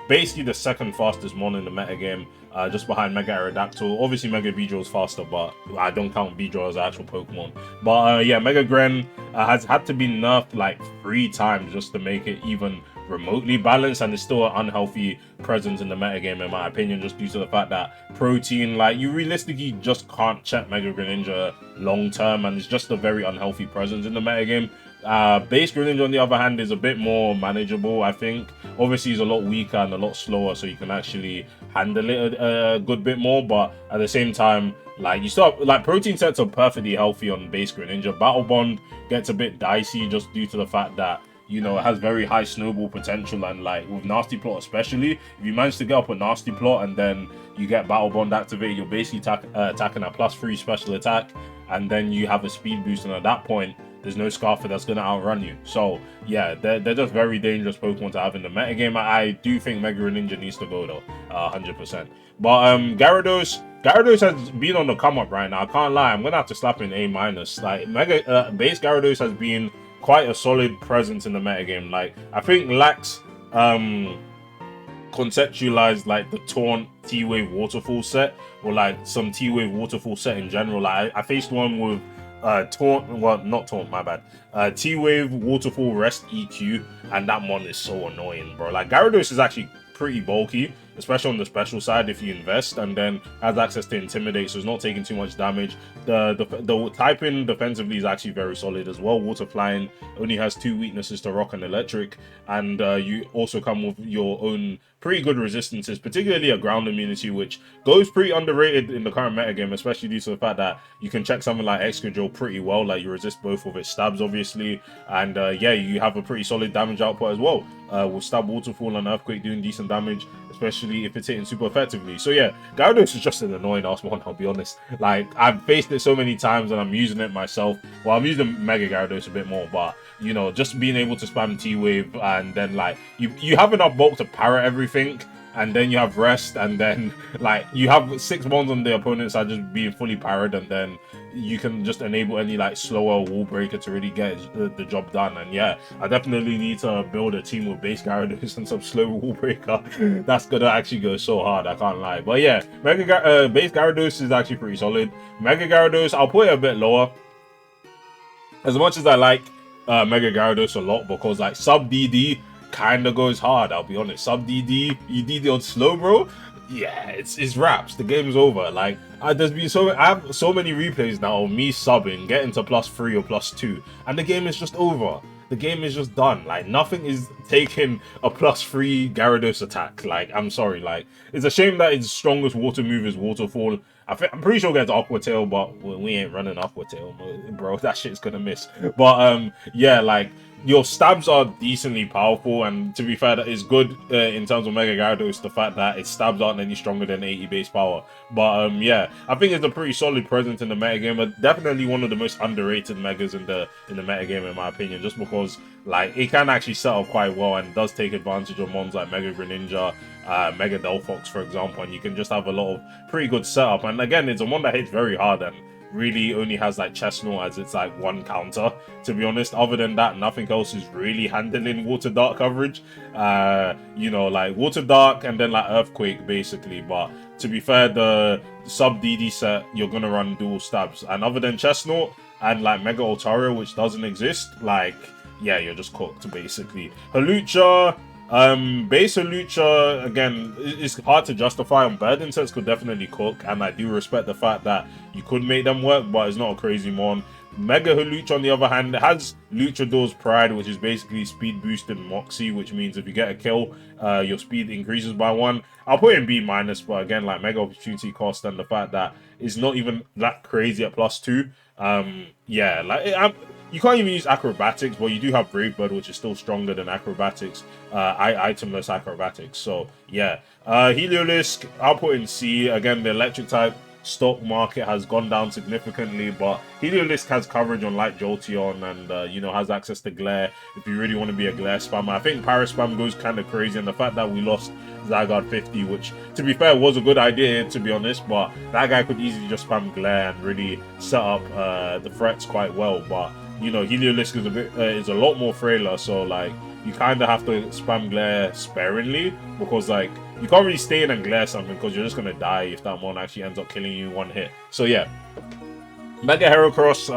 Basically the second fastest mon in the meta game. Just behind Mega Aerodactyl. Obviously, Mega Beedrill is faster, but I don't count Beedrill as an actual Pokemon. But yeah, Mega Gren has had to be nerfed like 3 times just to make it even remotely balanced, and it's still an unhealthy presence in the metagame, in my opinion, just due to the fact that protein, like, you realistically just can't check Mega Greninja long term, and it's just a very unhealthy presence in the metagame. Base Greninja, on the other hand, is a bit more manageable, I think. Obviously, he's a lot weaker and a lot slower, so you can actually handle it a good bit more, but at the same time, like, you still have, like, protein sets are perfectly healthy on Base Greninja. Battle Bond gets a bit dicey just due to the fact that, you know, it has very high snowball potential, and like with Nasty Plot especially, if you manage to get up a Nasty Plot and then you get Battle Bond activated, you're basically attacking a +3 special attack, and then you have a speed boost, and at that point there's no Scarfer that's going to outrun you. So yeah, they're just very dangerous Pokemon to have in the metagame. I do think Mega Greninja needs to go though, 100%. But Gyarados has been on the come up right now. I can't lie, I'm gonna have to slap in A minus. Like, base Gyarados has been quite a solid presence in the metagame. Like, I think Lax conceptualized like the Taunt T-Wave Waterfall set, or like some T-Wave Waterfall set in general. Like, I faced one with Taunt, well, not Taunt, my bad. T-Wave Waterfall Rest EQ, and that one is so annoying, bro. Like, Gyarados is actually pretty bulky, especially on the special side if you invest, and then has access to Intimidate, so it's not taking too much damage. The typing defensively is actually very solid as well. Water Flying only has 2 weaknesses to Rock and Electric, and you also come with your own pretty good resistances, particularly a ground immunity, which goes pretty underrated in the current metagame, especially due to the fact that you can check something like Excadrill pretty well. Like, you resist both of its stabs, obviously, and yeah, you have a pretty solid damage output as well. With Stab, Waterfall, and Earthquake doing decent damage, especially if it's hitting super effectively. So yeah, Gyarados is just an annoying ass one, I'll be honest. Like, I've faced it so many times and I'm using it myself. Well, I'm using Mega Gyarados a bit more, but you know, just being able to spam T-Wave, and then like you have enough bulk to parry everything, and then you have rest, and then like you have 6 bonds on the opponents are just being fully parried, and then you can just enable any like slower wall breaker to really get the job done. And yeah, I definitely need to build a team with base Gyarados and some slow wall breaker. That's gonna actually go so hard, I can't lie. But yeah, base Gyarados is actually pretty solid. Mega Gyarados, I'll put it a bit lower. As much as I like Mega Gyarados a lot, because like sub DD kind of goes hard, I'll be honest. Sub DD, you DD on slow, bro. Yeah, it's wraps. The game's over. Like, there's been I have so many replays now of me subbing, getting to +3 or +2, and the game is just over. The game is just done. Like, nothing is taking a +3 Gyarados attack. Like, I'm sorry. Like, it's a shame that its strongest water move is Waterfall. I'm pretty sure it gets Aqua Tail, but we ain't running Aqua Tail, bro. That shit's gonna miss. But yeah, like, your stabs are decently powerful, and to be fair, that is good in terms of Mega Gyarados, the fact that its stabs aren't any stronger than 80 base power. But yeah, I think it's a pretty solid presence in the metagame, but definitely one of the most underrated Megas in the metagame, in my opinion, just because like it can actually set up quite well and does take advantage of mons like Mega Greninja, Mega Delphox, for example, and you can just have a lot of pretty good setup. And again, it's a mon that hits very hard and really only has like Chestnut as its like one counter, to be honest. Other than that, nothing else is really handling Water Dark coverage. You know, like Water Dark and then like Earthquake basically. But to be fair, the sub DD set, you're gonna run dual stabs, and other than Chestnut and like Mega Altaria, which doesn't exist, like yeah, you're just cooked basically. Hawlucha, base Hawlucha, again, it's hard to justify. On Burden sets could definitely cook, and I do respect the fact that you could make them work, but it's not a crazy mon. Mega Hawlucha, on the other hand, has Luchador's Pride, which is basically speed boosted Moxie, which means if you get a kill, your speed increases by 1. I'll put it in B-, but again, like Mega Opportunity Cost and the fact that it's not even that crazy at +2. Yeah, like you can't even use Acrobatics, but you do have Brave Bird, which is still stronger than Acrobatics, itemless Acrobatics. So yeah, Heliolisk, I'll put in C. Again, the electric type stock market has gone down significantly, but Heliolisk has coverage on like Jolteon, and you know, has access to Glare if you really want to be a Glare spammer. I think Paris spam goes kind of crazy, and the fact that we lost Zygarde 50, which to be fair was a good idea, to be honest, but that guy could easily just spam Glare and really set up the threats quite well. But you know, Heliolisk is a lot more frailer, so like you kind of have to spam Glare sparingly, because like you can't really stay in and Glare something, because you're just gonna die if that mon actually ends up killing you in one hit. So yeah, Mega Heracross,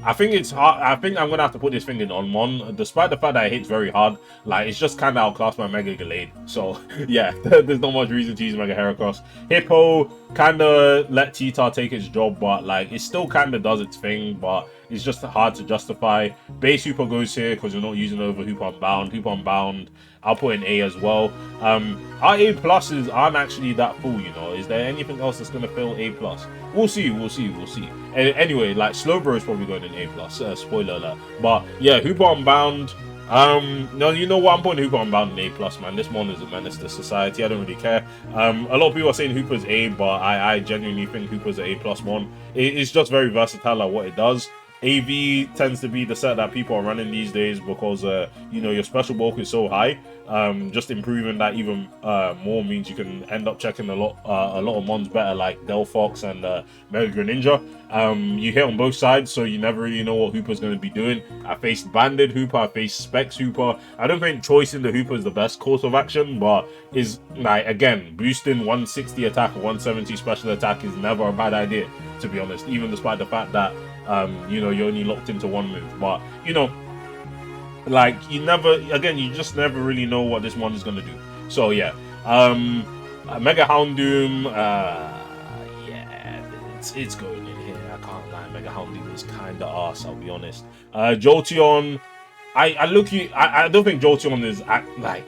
I think it's hard. I think I'm gonna have to put this thing in on mon, despite the fact that it hits very hard. Like, it's just kind of outclassed by Mega Gallade. So yeah, there's not much reason to use Mega Heracross. Hippo kind of let T-Tar take its job, but like it still kind of does its thing, but it's just hard to justify. Base Hooper goes here because you're not using over Hooper Unbound. Hooper Unbound, I'll put in A as well. Our A pluses aren't actually that full, you know. Is there anything else that's gonna fill A plus? We'll see. Anyway, like Slowbro is probably going in A plus. Spoiler alert. But yeah, Hooper Unbound. No, you know what? I'm putting Hooper Unbound in A plus, man. This mon is a menace to society. I don't really care. A lot of people are saying Hooper's A, but I genuinely think Hooper's an A plus mon. It's just very versatile at what it does. AV tends to be the set that people are running these days because you know, your special bulk is so high. Just improving that even more means you can end up checking a lot of mons better, like Delphox and Mega Greninja. You hit on both sides, so you never really know what Hooper's going to be doing. I faced Banded Hooper, I faced Specs Hooper. I don't think choicing the Hooper is the best course of action, but is like, again, boosting 160 attack or 170 special attack is never a bad idea, to be honest, even despite the fact that you know, you're only locked into one move. But you know, like, you just never really know what this one is gonna do. So yeah, Mega Houndoom, yeah, it's going in here. I can't lie, Mega Houndoom is kind of arse, I'll be honest. Jolteon, I don't think Jolteon is like.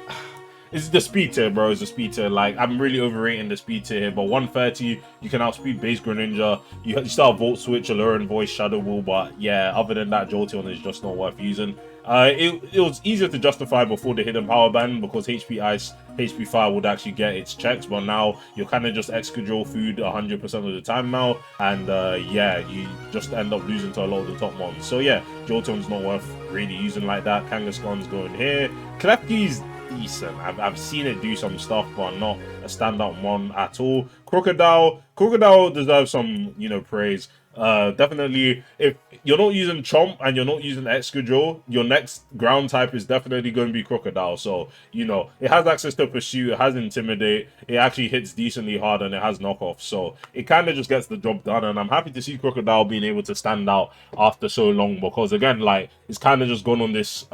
It's the speed tier, bro. It's the speed tier. Like, I'm really overrating the speed tier here, but 130, you can outspeed base Greninja. You still have Volt Switch, Alluring Voice, Shadow Ball, but yeah, other than that, Jolteon is just not worth using. It was easier to justify before the hidden power ban because HP Ice, HP Fire would actually get its checks, but now you're kind of just Excadrill food 100% of the time now, and yeah, you just end up losing to a lot of the top ones. So yeah, Jolteon's not worth really using like that. Kangaskhan's going here. Klefki's decent. I've seen it do some stuff, but not a standout one at all. Crocodile deserves some, praise. Definitely, if you're not using Chomp and you're not using Excadrill, your next ground type is definitely going to be Crocodile. So, it has access to Pursue, it has Intimidate, it actually hits decently hard, and it has Knockoff. So, it kind of just gets the job done, and I'm happy to see Crocodile being able to stand out after so long, because again, like, it's kind of just gone on this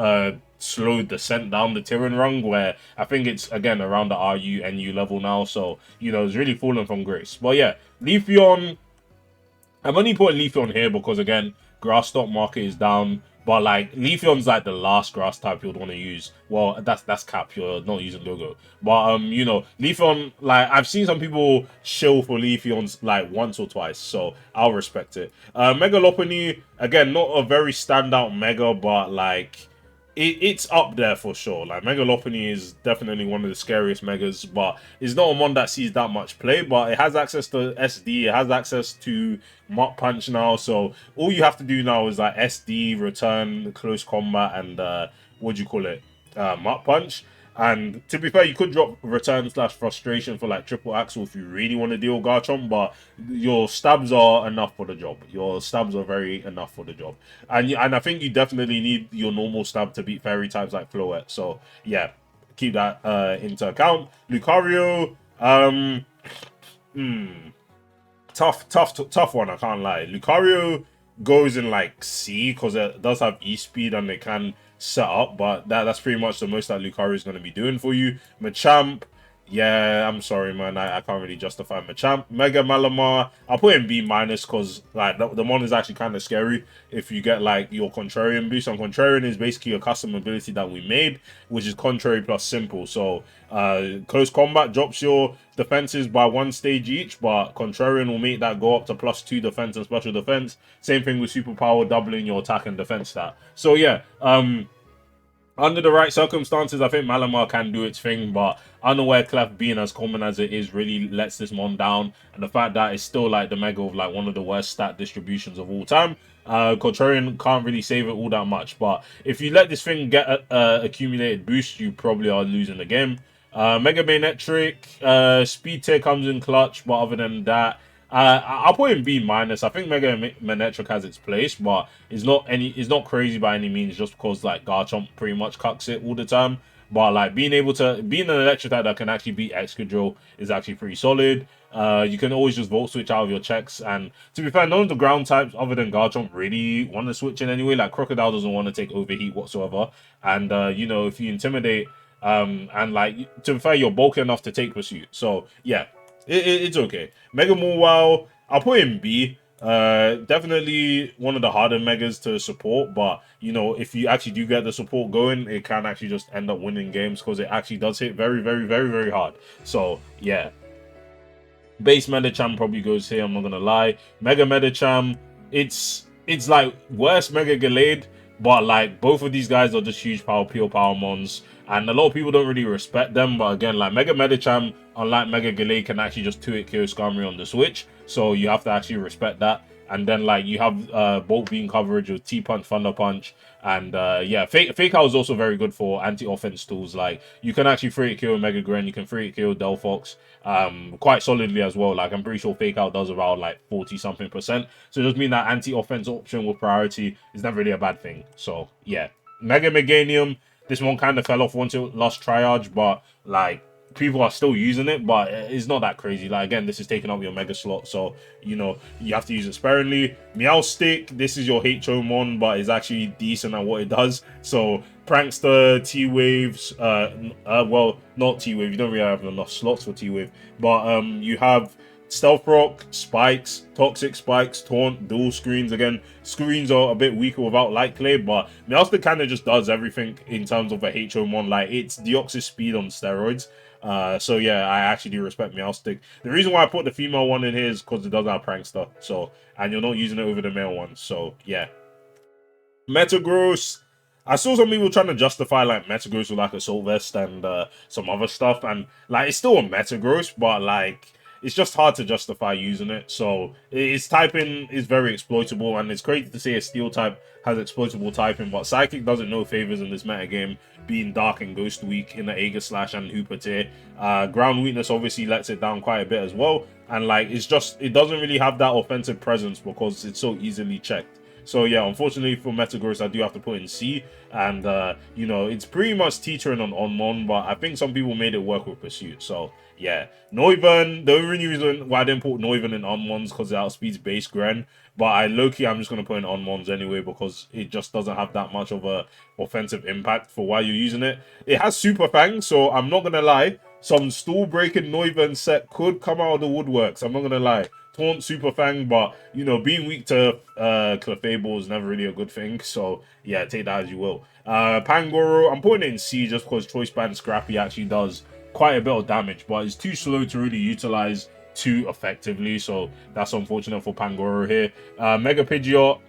slow descent down the Tyrann rung, where I think it's again around the RU NU level now, so it's really fallen from grace. But yeah, Leafeon, I'm only putting Leafeon here because again, grass stock market is down, but like Leafeon's like the last grass type you'd want to use. Well, that's cap, you're not using logo, but Leafeon, like I've seen some people shill for Leafeon's like once or twice, so I'll respect it. Mega Lopunny, again, not a very standout mega, but like it's up there for sure. Like, Mega Lopunny is definitely one of the scariest megas, but it's not a one that sees that much play, but it has access to SD, it has access to Mach Punch now, so all you have to do now is like SD, return, close combat, and what do you call it? Mach Punch. And to be fair, you could drop return slash frustration for like triple axle if you really want to deal Garchomp, but your stabs are enough for the job. Your stabs are very enough for the job. And I think you definitely need your normal stab to beat fairy types like Floette. So yeah, keep that into account. Lucario, tough one, I can't lie. Lucario goes in like C because it does have E speed and it can set up, but that's pretty much the most that Lucario is going to be doing for you. Machamp, yeah, I'm sorry, man, I can't really justify Machamp. Mega Malamar, I'll put in B minus because like the one is actually kind of scary if you get like your Contrarian boost. And Contrarian is basically a custom ability that we made, which is Contrary plus Simple. So close combat drops your defenses by 1 stage each, but Contrarian will make that go up to +2 defense and special defense. Same thing with Superpower, doubling your attack and defense stat. So yeah, under the right circumstances, I think Malamar can do its thing, but Unaware Clef being as common as it is really lets this one down. And the fact that it's still like the mega of like one of the worst stat distributions of all time, Contrarian can't really save it all that much. But if you let this thing get accumulated boost, you probably are losing the game. Mega Manectric, speed tier comes in clutch, but other than that, I'll put in B minus. I think Mega Manectric has its place, but it's not crazy by any means. Just because like Garchomp pretty much cucks it all the time. But like being an electric type that can actually beat Excadrill is actually pretty solid. You can always just Volt Switch out of your checks, and to be fair, none of the ground types other than Garchomp really want to switch in anyway. Like Crocodile doesn't want to take Overheat whatsoever, and if you Intimidate, and like to be fair, you're bulky enough to take Pursuit. So yeah, it's okay. Mega Wow, I'll put in B. Definitely one of the harder megas to support, but if you actually do get the support going, it can actually just end up winning games because it actually does hit very, very, very, very hard. So yeah, base Medicham probably goes here, I'm not gonna lie. Mega Medicham, it's like worse Mega Gallade, but like both of these guys are just huge power, pure power mons, and a lot of people don't really respect them. But again, like Mega Medicham, unlike Mega Gallade, can actually just 2-hit KO Skarmory on the Switch, so you have to actually respect that. And then like you have Bolt Beam coverage with T-Punch, Thunder Punch, and yeah, Fake Out is also very good for anti-offense tools. Like you can actually 3-hit KO Mega Gren, you can 3-hit KO Delphox quite solidly as well. Like I'm pretty sure Fake Out does around like 40-something%. So it just mean that anti-offense option with priority is not really a bad thing. So yeah, Mega Meganium, this one kind of fell off once it lost Triarch, but like people are still using it, but it's not that crazy. Like again, this is taking up your mega slot, so you have to use it sparingly. Meowstic, this is your HO mon, but it's actually decent at what it does. So Prankster, T-Waves, well, not T-Wave, you don't really have enough slots for T-Wave, but you have Stealth Rock, Spikes, Toxic Spikes, Taunt, Dual Screens. Again, screens are a bit weaker without Light Clay, but Meowstic kind of just does everything in terms of a HO1. Like, it's Deoxys speed on steroids. So yeah, I actually do respect Meowstic. The reason why I put the female one in here is because it does have Prankster. So, and you're not using it over the male one. So yeah. Metagross. I saw some people trying to justify like Metagross with like Assault Vest and some other stuff, and like it's still a Metagross, but like it's just hard to justify using it. So its typing is very exploitable, and it's crazy to say a Steel type has exploitable typing, but Psychic doesn't know favors in this meta game, being Dark and Ghost weak in the Aegislash and Hooper tier. Ground weakness obviously lets it down quite a bit as well, and like it doesn't really have that offensive presence because it's so easily checked. So yeah, unfortunately for Metagross, I do have to put in C, and you know, it's pretty much teetering on Onmon, but I think some people made it work with Pursuit. So yeah, Noivern, the only reason why I didn't put Noivern in Onmons because it outspeeds base Gren, but I'm just gonna put in Onmons anyway because it just doesn't have that much of a offensive impact for why you're using it. It has Super Fang, so I'm not gonna lie, some stall breaking Noivern set could come out of the woodworks. I'm not gonna lie. Taunt, Super Fang, but you know, being weak to Clefable is never really a good thing. So yeah, take that as you will. Pangoro, I'm putting it in C just because Choice Band Scrappy actually does quite a bit of damage, but it's too slow to really utilize too effectively. So that's unfortunate for Pangoro here. Mega Pidgeot.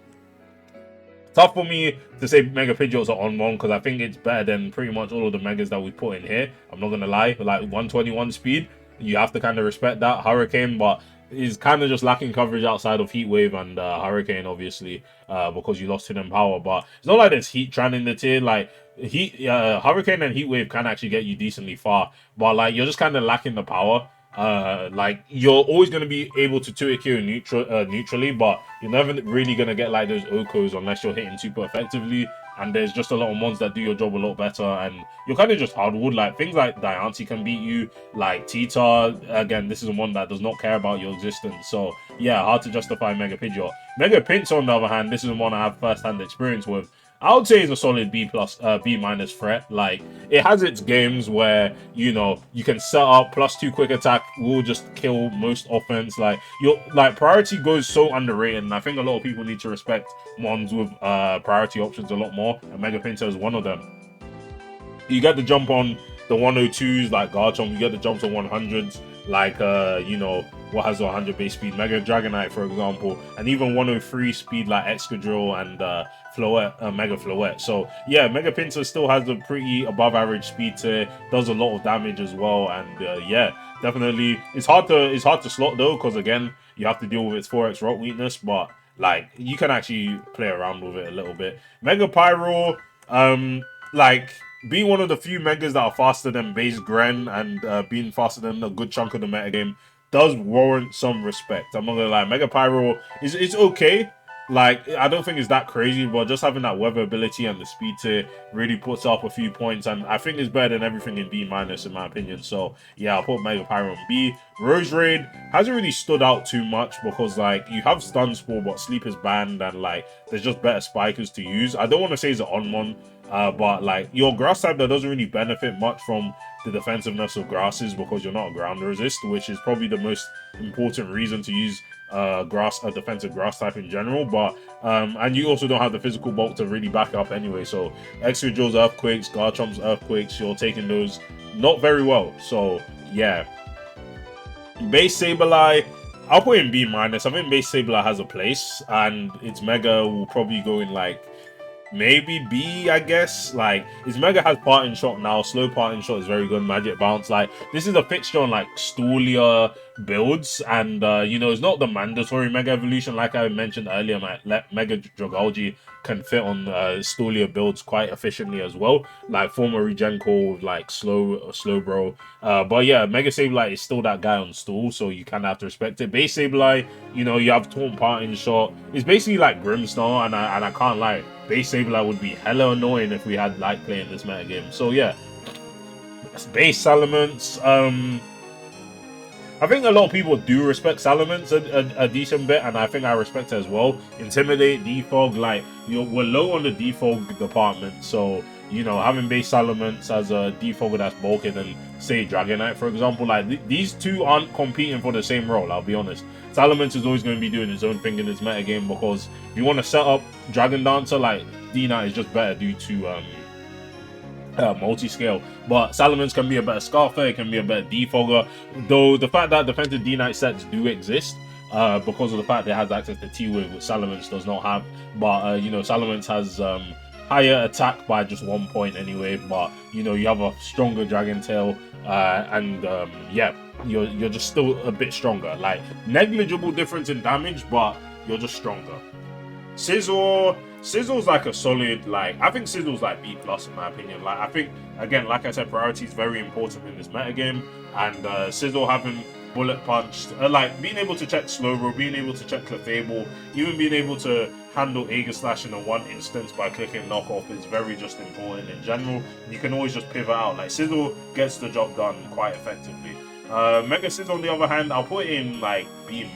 Tough for me to say Mega Pidgeot's are on one because I think it's better than pretty much all of the Megas that we put in here. I'm not gonna lie, like 121 speed, you have to kind of respect that. Hurricane, but is kind of just lacking coverage outside of Heat Wave and Hurricane, obviously, because you lost Hidden Power. But it's not like there's Heat Tran in the tier. Like Hurricane and Heat Wave can actually get you decently far, but like you're just kind of lacking the power. Like you're always going to be able to 2-KO neutrally, but you're never really going to get like those Okos unless you're hitting super effectively. And there's just a lot of mons that do your job a lot better, and you're kind of just hardwood. Like things like Diancie can beat you, like Tita. Again, this is one that does not care about your existence. So yeah, hard to justify Mega Pidgeot. Mega Pinch, on the other hand, this is one I have first-hand experience with. I would say it's a solid B+, B- threat. Like, it has its games where, you know, you can set up +2 quick attack, will just kill most offense. Like, priority goes so underrated, and I think a lot of people need to respect mons with priority options a lot more, and Mega Pincer is one of them. You get the jump on the 102s, like Garchomp, you get the jumps on 100s, like, you know, what has 100 base speed, Mega Dragonite, for example, and even 103 speed, like Excadrill and Floette, Mega Floette. So yeah, Mega Pinsir still has a pretty above average speed to, does a lot of damage as well, and yeah, definitely it's hard to slot though, because again, you have to deal with its 4x rock weakness, but like you can actually play around with it a little bit. Mega Pyro, like being one of the few megas that are faster than base Gren and being faster than a good chunk of the metagame does warrant some respect. I'm not gonna lie, Mega Pyro is okay. Like, I don't think it's that crazy, but just having that weather ability and the speed to really puts up a few points, and I think it's better than everything in B- in my opinion. So yeah, I'll put Mega Pyro in B. Rose Raid hasn't really stood out too much because like you have Stun Spore, but Sleep is banned, and like there's just better spikers to use. I don't want to say it's an on-mon, but like your grass type that doesn't really benefit much from the defensiveness of grasses because you're not a ground resist, which is probably the most important reason to use a defensive grass type in general. But and you also don't have the physical bulk to really back up anyway. So Excadrill's Earthquakes, Garchomp's Earthquakes, you're taking those not very well. So yeah, base Sableye, I'll put in B-. I think base Sableye has a place, and its Mega will probably go in like maybe B, I guess. Like, his Mega has Parting Shot now. Slow Parting Shot is very good. Magic Bounce. Like, this is a fixture on, like, Stoolia builds. And, you know, it's not the mandatory Mega Evolution. Like I mentioned earlier, my Mega Dragalge can fit on Stoolia builds quite efficiently as well. Like, former Regen Core with, like, Slowbro. But, yeah, Mega Sableye is still that guy on Stool, so you kind of have to respect it. Base Sableye, you know, you have Taunt Parting Shot. It's basically like Grimmsnarl, and I can't lie. Base Sableye would be hella annoying if we had Light Play in this metagame. So yeah, base Salamence. I think a lot of people do respect Salamence a decent bit, and I think I respect it as well. Intimidate, Defog, like we're low on the Defog department, so you know, having base Salamence as a defogger that's bulky than, say, Dragonite, for example. Like, these two aren't competing for the same role, I'll be honest. Salamence is always going to be doing his own thing in his metagame, because if you want to set up Dragon Dancer, like, D-Knight is just better due to multi-scale. But Salamence can be a better Scarfer, it can be a better defogger, though the fact that defensive D-Knight sets do exist, because of the fact that it has access to T-Wave, which Salamence does not have. But, you know, Salamence has higher attack by just 1 point anyway, but, you know, you have a stronger Dragon Tail, and yeah, you're just still a bit stronger. Like, negligible difference in damage, but you're just stronger. Sizzle's like a solid, like, I think Sizzle's like B+ in my opinion. Like, I think, again, like I said, priority is very important in this metagame, and Sizzle having Bullet Punch, like, being able to check Slowbro, being able to check Clefable, even being able to handle Aegislash in a one instance by clicking knockoff is very just important in general. You can always just pivot out. Like, Sizzle gets the job done quite effectively. Mega Sizzle, on the other hand, I'll put it in like B-,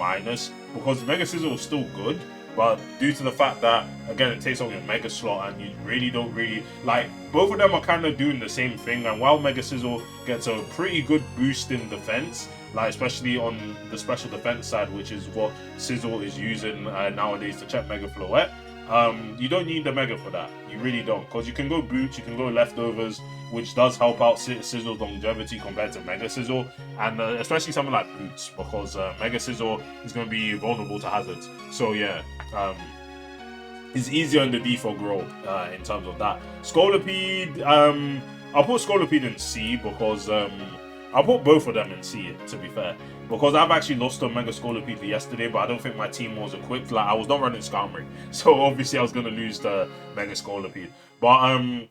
because Mega Sizzle is still good, but due to the fact that, again, it takes up your Mega slot, and you really don't really, like, both of them are kind of doing the same thing. And while Mega Sizzle gets a pretty good boost in defense, like, especially on the special defense side, which is what Sizzle is using nowadays to check Mega Floette, you don't need the Mega for that. You really don't, because you can go Boots, you can go Leftovers, which does help out Sizzle's longevity compared to Mega Sizzle, and especially something like Boots, because Mega Sizzle is going to be vulnerable to hazards. So yeah, it's easier in the defog role in terms of that. Scolipede, I'll put Scolipede in C, because I'll put both of them in C, to be fair, because I've actually lost a Mega Scolipede yesterday, but I don't think my team was equipped. Like, I was not running Skarmory, so obviously I was going to lose the Mega Scolipede. But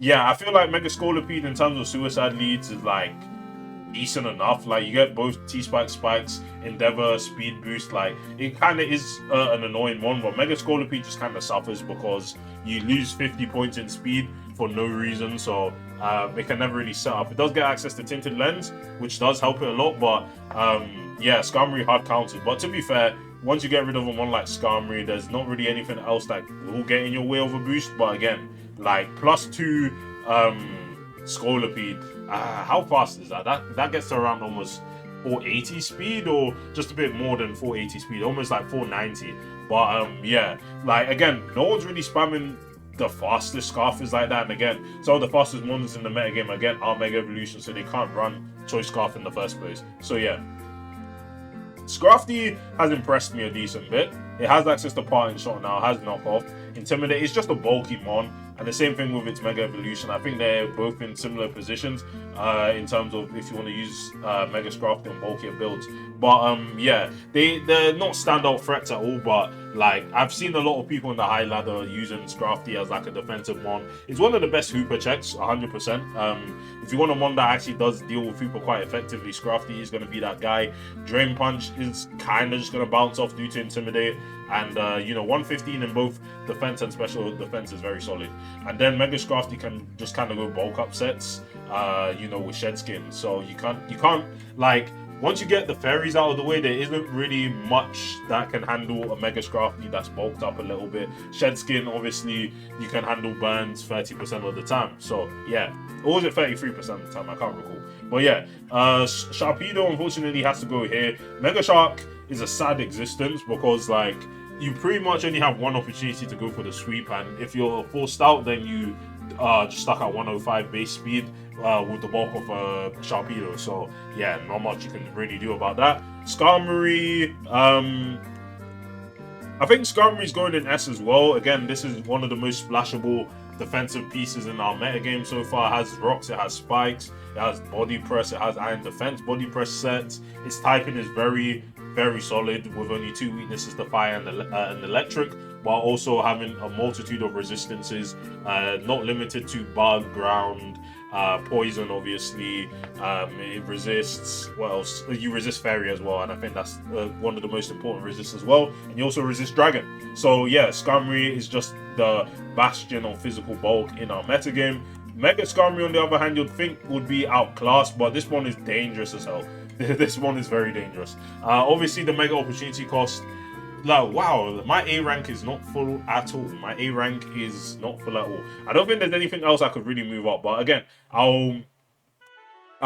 yeah, I feel like Mega Scolipede in terms of suicide leads is like decent enough. Like, you get both T-Spike spikes, Endeavor, speed boost. Like, it kind of is an annoying one, but Mega Scolipede just kind of suffers because you lose 50 points in speed for no reason, so it can never really set up. It does get access to Tinted Lens, which does help it a lot, but yeah, Skarmory hard counted. But to be fair, once you get rid of one like Skarmory, there's not really anything else that will get in your way of a boost. But again, like, +2 Scolipede, how fast is that? That gets to around almost 480 speed, or just a bit more than 480 speed, almost like 490. But yeah, like, again, no one's really spamming the fastest Scarfers like that, and again, some of the fastest ones in the metagame, again, are Mega Evolution, so they can't run Choice Scarf in the first place. So yeah, Scrafty has impressed me a decent bit. It has access to Parting Shot now, has Knockoff, Intimidate. It's just a bulky mon, and the same thing with its Mega Evolution. I think they're both in similar positions in terms of if you want to use Mega Scrafty on bulkier builds. But yeah, they're not standout threats at all, but like, I've seen a lot of people in the high ladder using Scrafty as like a defensive mon. It's one of the best Hooper checks, 100%. If you want a mon that actually does deal with Hooper quite effectively, Scrafty is going to be that guy. Drain Punch is kind of just going to bounce off due to Intimidate, and you know, 115 in both defense and special defense is very solid. And then Mega Scrafty can just kind of go bulk up sets, you know, with Shed Skin. So you can't like, once you get the fairies out of the way, there isn't really much that can handle a Mega Scrafty that's bulked up a little bit. Shed Skin, obviously, you can handle burns 30% of the time. So yeah, or was it 33% of the time? I can't recall. But yeah, Sharpedo unfortunately has to go here. Mega Shark is a sad existence, because like, you pretty much only have one opportunity to go for the sweep, and if you're forced out, then you just stuck at 105 base speed with the bulk of Sharpedo. So yeah, not much you can really do about that. Skarmory, I think Skarmory's going in S as well. Again, this is one of the most splashable defensive pieces in our metagame so far. It has rocks, it has spikes, it has body press, it has iron defense, body press sets. Its typing is very solid, with only 2 weaknesses to fire and electric, while also having a multitude of resistances, not limited to bug, ground, poison. Obviously, it resists, what else? You resist fairy as well, and I think that's one of the most important resists as well. And you also resist dragon. So yeah, Skarmory is just the bastion of physical bulk in our metagame. Mega Skarmory, on the other hand, you'd think would be outclassed, but this one is dangerous as hell. This one is very dangerous. Obviously, the Mega Opportunity cost like, wow, my A rank is not full at all. My A rank is not full at all. I don't think there's anything else I could really move up. But again, I'll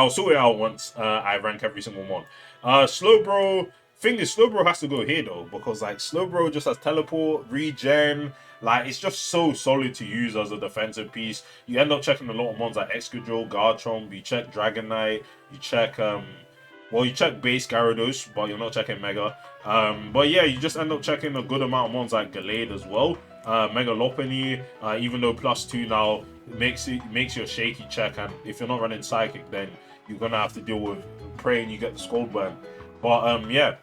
sort it out once I rank every single one. Slowbro. Thing is, Slowbro has to go here though, because like Slowbro just has teleport, regen. Like it's just so solid to use as a defensive piece. You end up checking a lot of ones like Excadrill, Garchomp. You check Dragon Knight. You check well, you check base Gyarados, but you're not checking Mega. But yeah, you just end up checking a good amount of ones like Gallade as well. Mega Lopunny, even though +2 now makes you a shaky check, and if you're not running Psychic, then you're gonna have to deal with praying you get the Scald Burn. But yeah,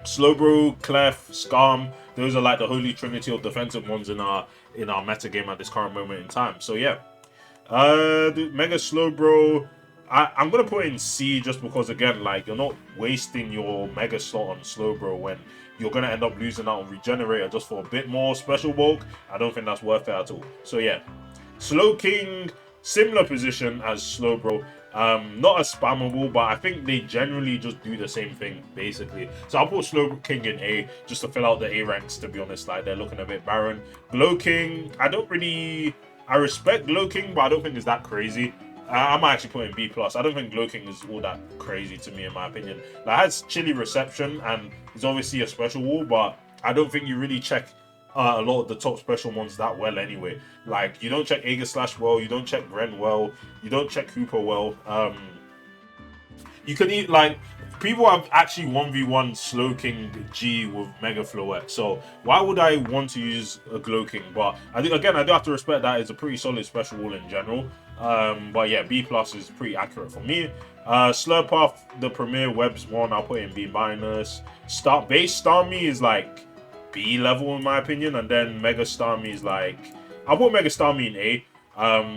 Slowbro, Clef, Skarm, those are like the holy trinity of defensive ones in our meta game at this current moment in time. So yeah, the Mega Slowbro, I'm gonna put in C just because again, like you're not wasting your Mega slot on Slowbro when you're gonna end up losing out on Regenerator just for a bit more special bulk. I don't think that's worth it at all. So yeah, Slowking, similar position as Slowbro. Not as spammable, but I think they generally just do the same thing, basically. So I'll put Slowking in A, just to fill out the A ranks, to be honest. Like, they're looking a bit barren. Glowking, I respect Glowking, but I don't think it's that crazy. I might actually put in B+. I don't think Glowking is all that crazy to me, in my opinion. Like, it has chilly reception, and it's obviously a special wall, but I don't think you really check a lot of the top special ones that well anyway. Like, you don't check Aegislash well, you don't check Gren well, you don't check Hooper well. You could eat, like, people have actually 1v1 Slowking G with Mega Floette, so why would I want to use a Glowking? But I think, again, I do have to respect that it's a pretty solid special wall in general. But yeah, B+ is pretty accurate for me. Slurpuff, the Premier Webs one, I'll put in B-. Base Starmie is like B level in my opinion, and then Mega Starmie is like, I'll put Mega Starmie in A.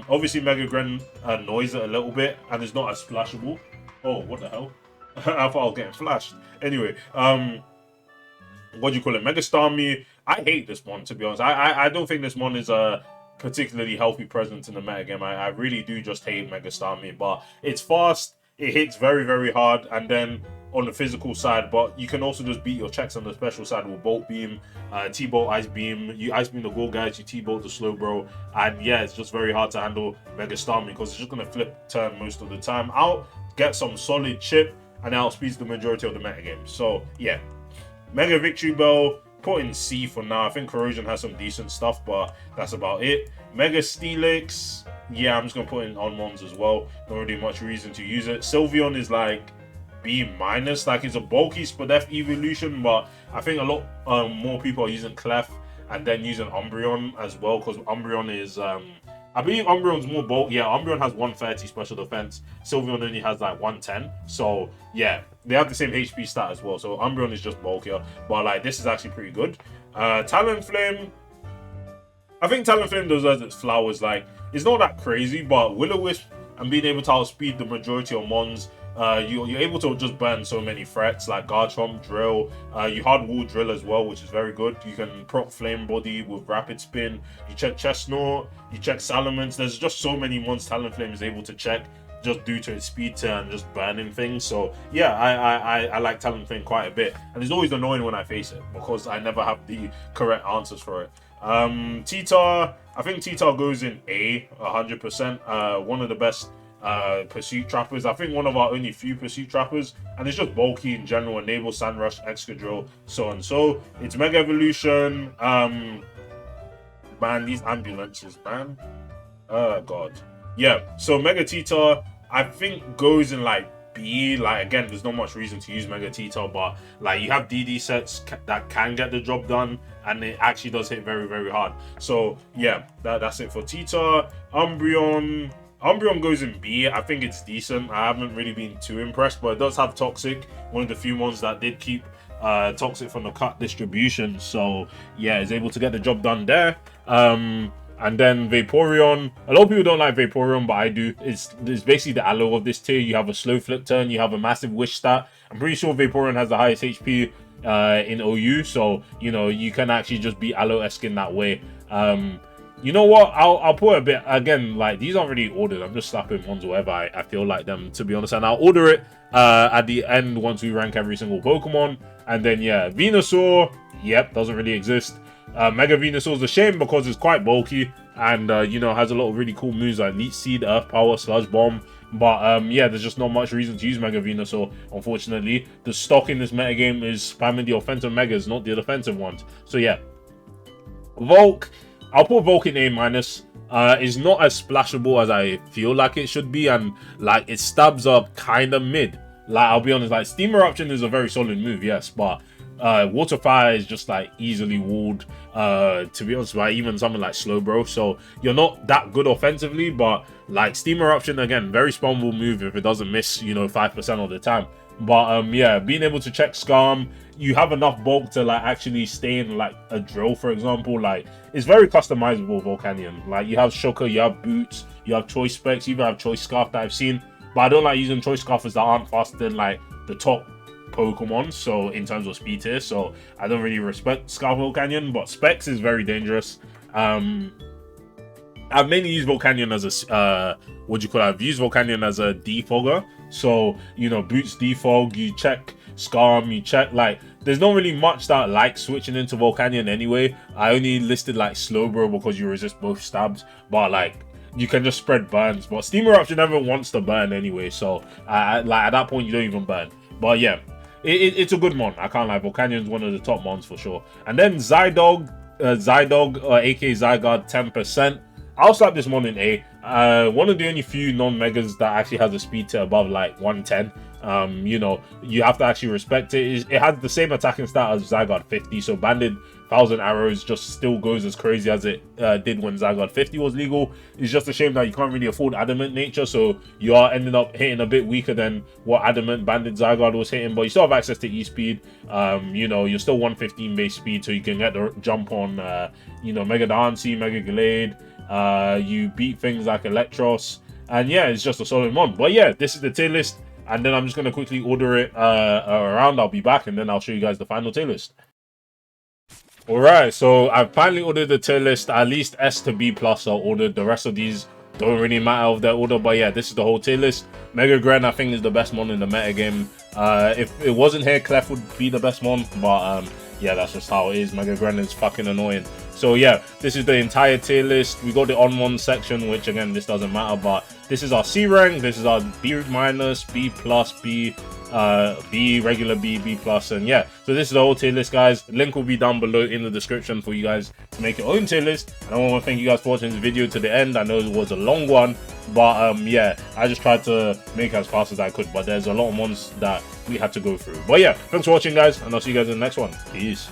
Obviously Mega Gren annoys it a little bit and is not as splashable. Oh, what the hell? I thought I was getting flashed. Anyway, what do you call it? Mega Starmie, I hate this one, to be honest. I don't think this one is a particularly healthy presence in the metagame. I really do just hate Mega Starmie, but it's fast, it hits very, very hard, and then on the physical side, but you can also just beat your checks on the special side with Bolt Beam, T-Bolt Ice Beam. You Ice Beam the Gold guys, you T-Bolt the Slowbro, and yeah, it's just very hard to handle Mega Starmie because it's just going to flip turn most of the time out, get some solid chip, and outspeeds the majority of the metagame. So yeah, Mega Victory Bell, put in C for now. I think Corrosion has some decent stuff, but that's about it. Mega Steelix, yeah, I'm just going to put in on ones as well. Not really much reason to use it. Sylveon is like B-. Like, it's a bulky Spadef evolution, but I think a lot more people are using Clef and then using Umbreon as well, because Umbreon is I believe Umbreon's more bulk. Yeah, Umbreon has 130 special defense. Sylveon only has like 110. So yeah, they have the same HP stat as well. So Umbreon is just bulkier, but like this is actually pretty good. Talonflame, I think Talonflame deserves its flowers. Like, it's not that crazy, but Will-O-Wisp and being able to outspeed the majority of mons, you're able to just burn so many threats like Garchomp, Drill. You hard wall Drill as well, which is very good. You can proc Flame Body with Rapid Spin. You check Chestnut, you check Salamence. There's just so many mons Talonflame is able to check just due to its speed and just burning things. So yeah, I like Talonflame quite a bit, and it's always annoying when I face it because I never have the correct answers for it. T-Tar, I think T-Tar goes in A 100%. One of the best pursuit trappers. I think one of our only few pursuit trappers, and it's just bulky in general. Enable, Sandrush, Excadrill, so on. So it's Mega Evolution. Man, these ambulances, man. Oh god. Yeah, so Mega T-Tar, I think goes in like B. Like, again, there's not much reason to use Mega T-Tar, but like you have DD sets that can get the job done, and it actually does hit very, very hard. So yeah, that's it for T-Tar. Umbreon goes in B. I think it's decent. I haven't really been too impressed, but it does have Toxic, one of the few ones that did keep Toxic from the cut distribution. So yeah, it's able to get the job done there. And then Vaporeon. A lot of people don't like Vaporeon, but I do. It's basically the aloe of this tier. You have a slow flip turn, you have a massive wish stat. I'm pretty sure Vaporeon has the highest HP in OU, so you know you can actually just beat aloe-esque in that way. You know what? I'll put a bit again. Like these aren't really ordered. I'm just slapping ones wherever I feel like them, to be honest. And I'll order it at the end once we rank every single Pokemon. And then yeah, Venusaur. Yep, doesn't really exist. Mega Venusaur is a shame because it's quite bulky and you know, has a lot of really cool moves like Leech Seed, Earth Power, Sludge Bomb. But yeah, there's just not much reason to use Mega Venusaur, unfortunately. The stock in this metagame is spamming the offensive Megas, not the defensive ones. So yeah, Volk. I'll put Volk in A-. It's not as splashable as I feel like it should be, and like its stabs are kind of mid. Like I'll be honest, like Steam Eruption is a very solid move, yes, but Water Fire is just like easily walled. To be honest, by even something like Slowbro. So you're not that good offensively, but like Steam Eruption again, very spawnable move if it doesn't miss, you know, 5% of the time. But yeah, being able to check Scarm, you have enough bulk to like actually stay in like a drill, for example. Like it's very customizable, Volcanion. Like you have Shocker, you have Boots, you have Choice Specs, you even have Choice Scarf that I've seen. But I don't like using Choice Scarfers that aren't faster than like the top Pokemon, so in terms of speed tier, so I don't really respect Scarf Volcanion, but Specs is very dangerous. I've mainly used Volcanion as a what do you call it? I've used Volcanion as a defogger. So you know, Boots defog, you check Scarm, you check like there's not really much that like switching into Volcanion anyway. I only listed like Slowbro because you resist both stabs, but like you can just spread burns. But Steam Eruption never wants to burn anyway, so like at that point you don't even burn. But yeah, it's a good mon. I can't lie. Volcanion's one of the top mons for sure. And then Zydog, aka Zygarde, 10%. I'll slap this mon in A. One of the only few non-megas that actually has a speed to above like 110. You know, you have to actually respect it. It has the same attacking stat as Zygarde 50, so Banded 1000 Arrows just still goes as crazy as it did when Zygarde 50 was legal. It's just a shame that you can't really afford Adamant nature, so you are ending up hitting a bit weaker than what Adamant Banded Zygarde was hitting, but you still have access to E-Speed. You know, you're still 115 base speed, so you can get the jump on, you know, Mega Dancy, Mega Glade. You beat things like Electros, and yeah, it's just a solid mon. But yeah, this is the tier list, and then I'm just going to quickly order it around. I'll be back, and then I'll show you guys the final tier list. Alright, so I've finally ordered the tier list. At least S to B plus are ordered. The rest of these don't really matter of their order, but yeah, this is the whole tier list. Mega Gren, I think, is the best mon in the meta game. If it wasn't here, Clef would be the best mon, but yeah, that's just how it is. Mega Gren is fucking annoying. So yeah, this is the entire tier list. We got the on-1 section, which again, this doesn't matter, but this is our C rank, this is our B minus, B plus, B, regular B, B plus, and yeah. So this is the whole tier list, guys. Link will be down below in the description for you guys to make your own tier list. And I want to thank you guys for watching this video to the end. I know it was a long one, but yeah, I just tried to make it as fast as I could, but there's a lot of ones that we had to go through. But yeah, thanks for watching, guys, and I'll see you guys in the next one. Peace.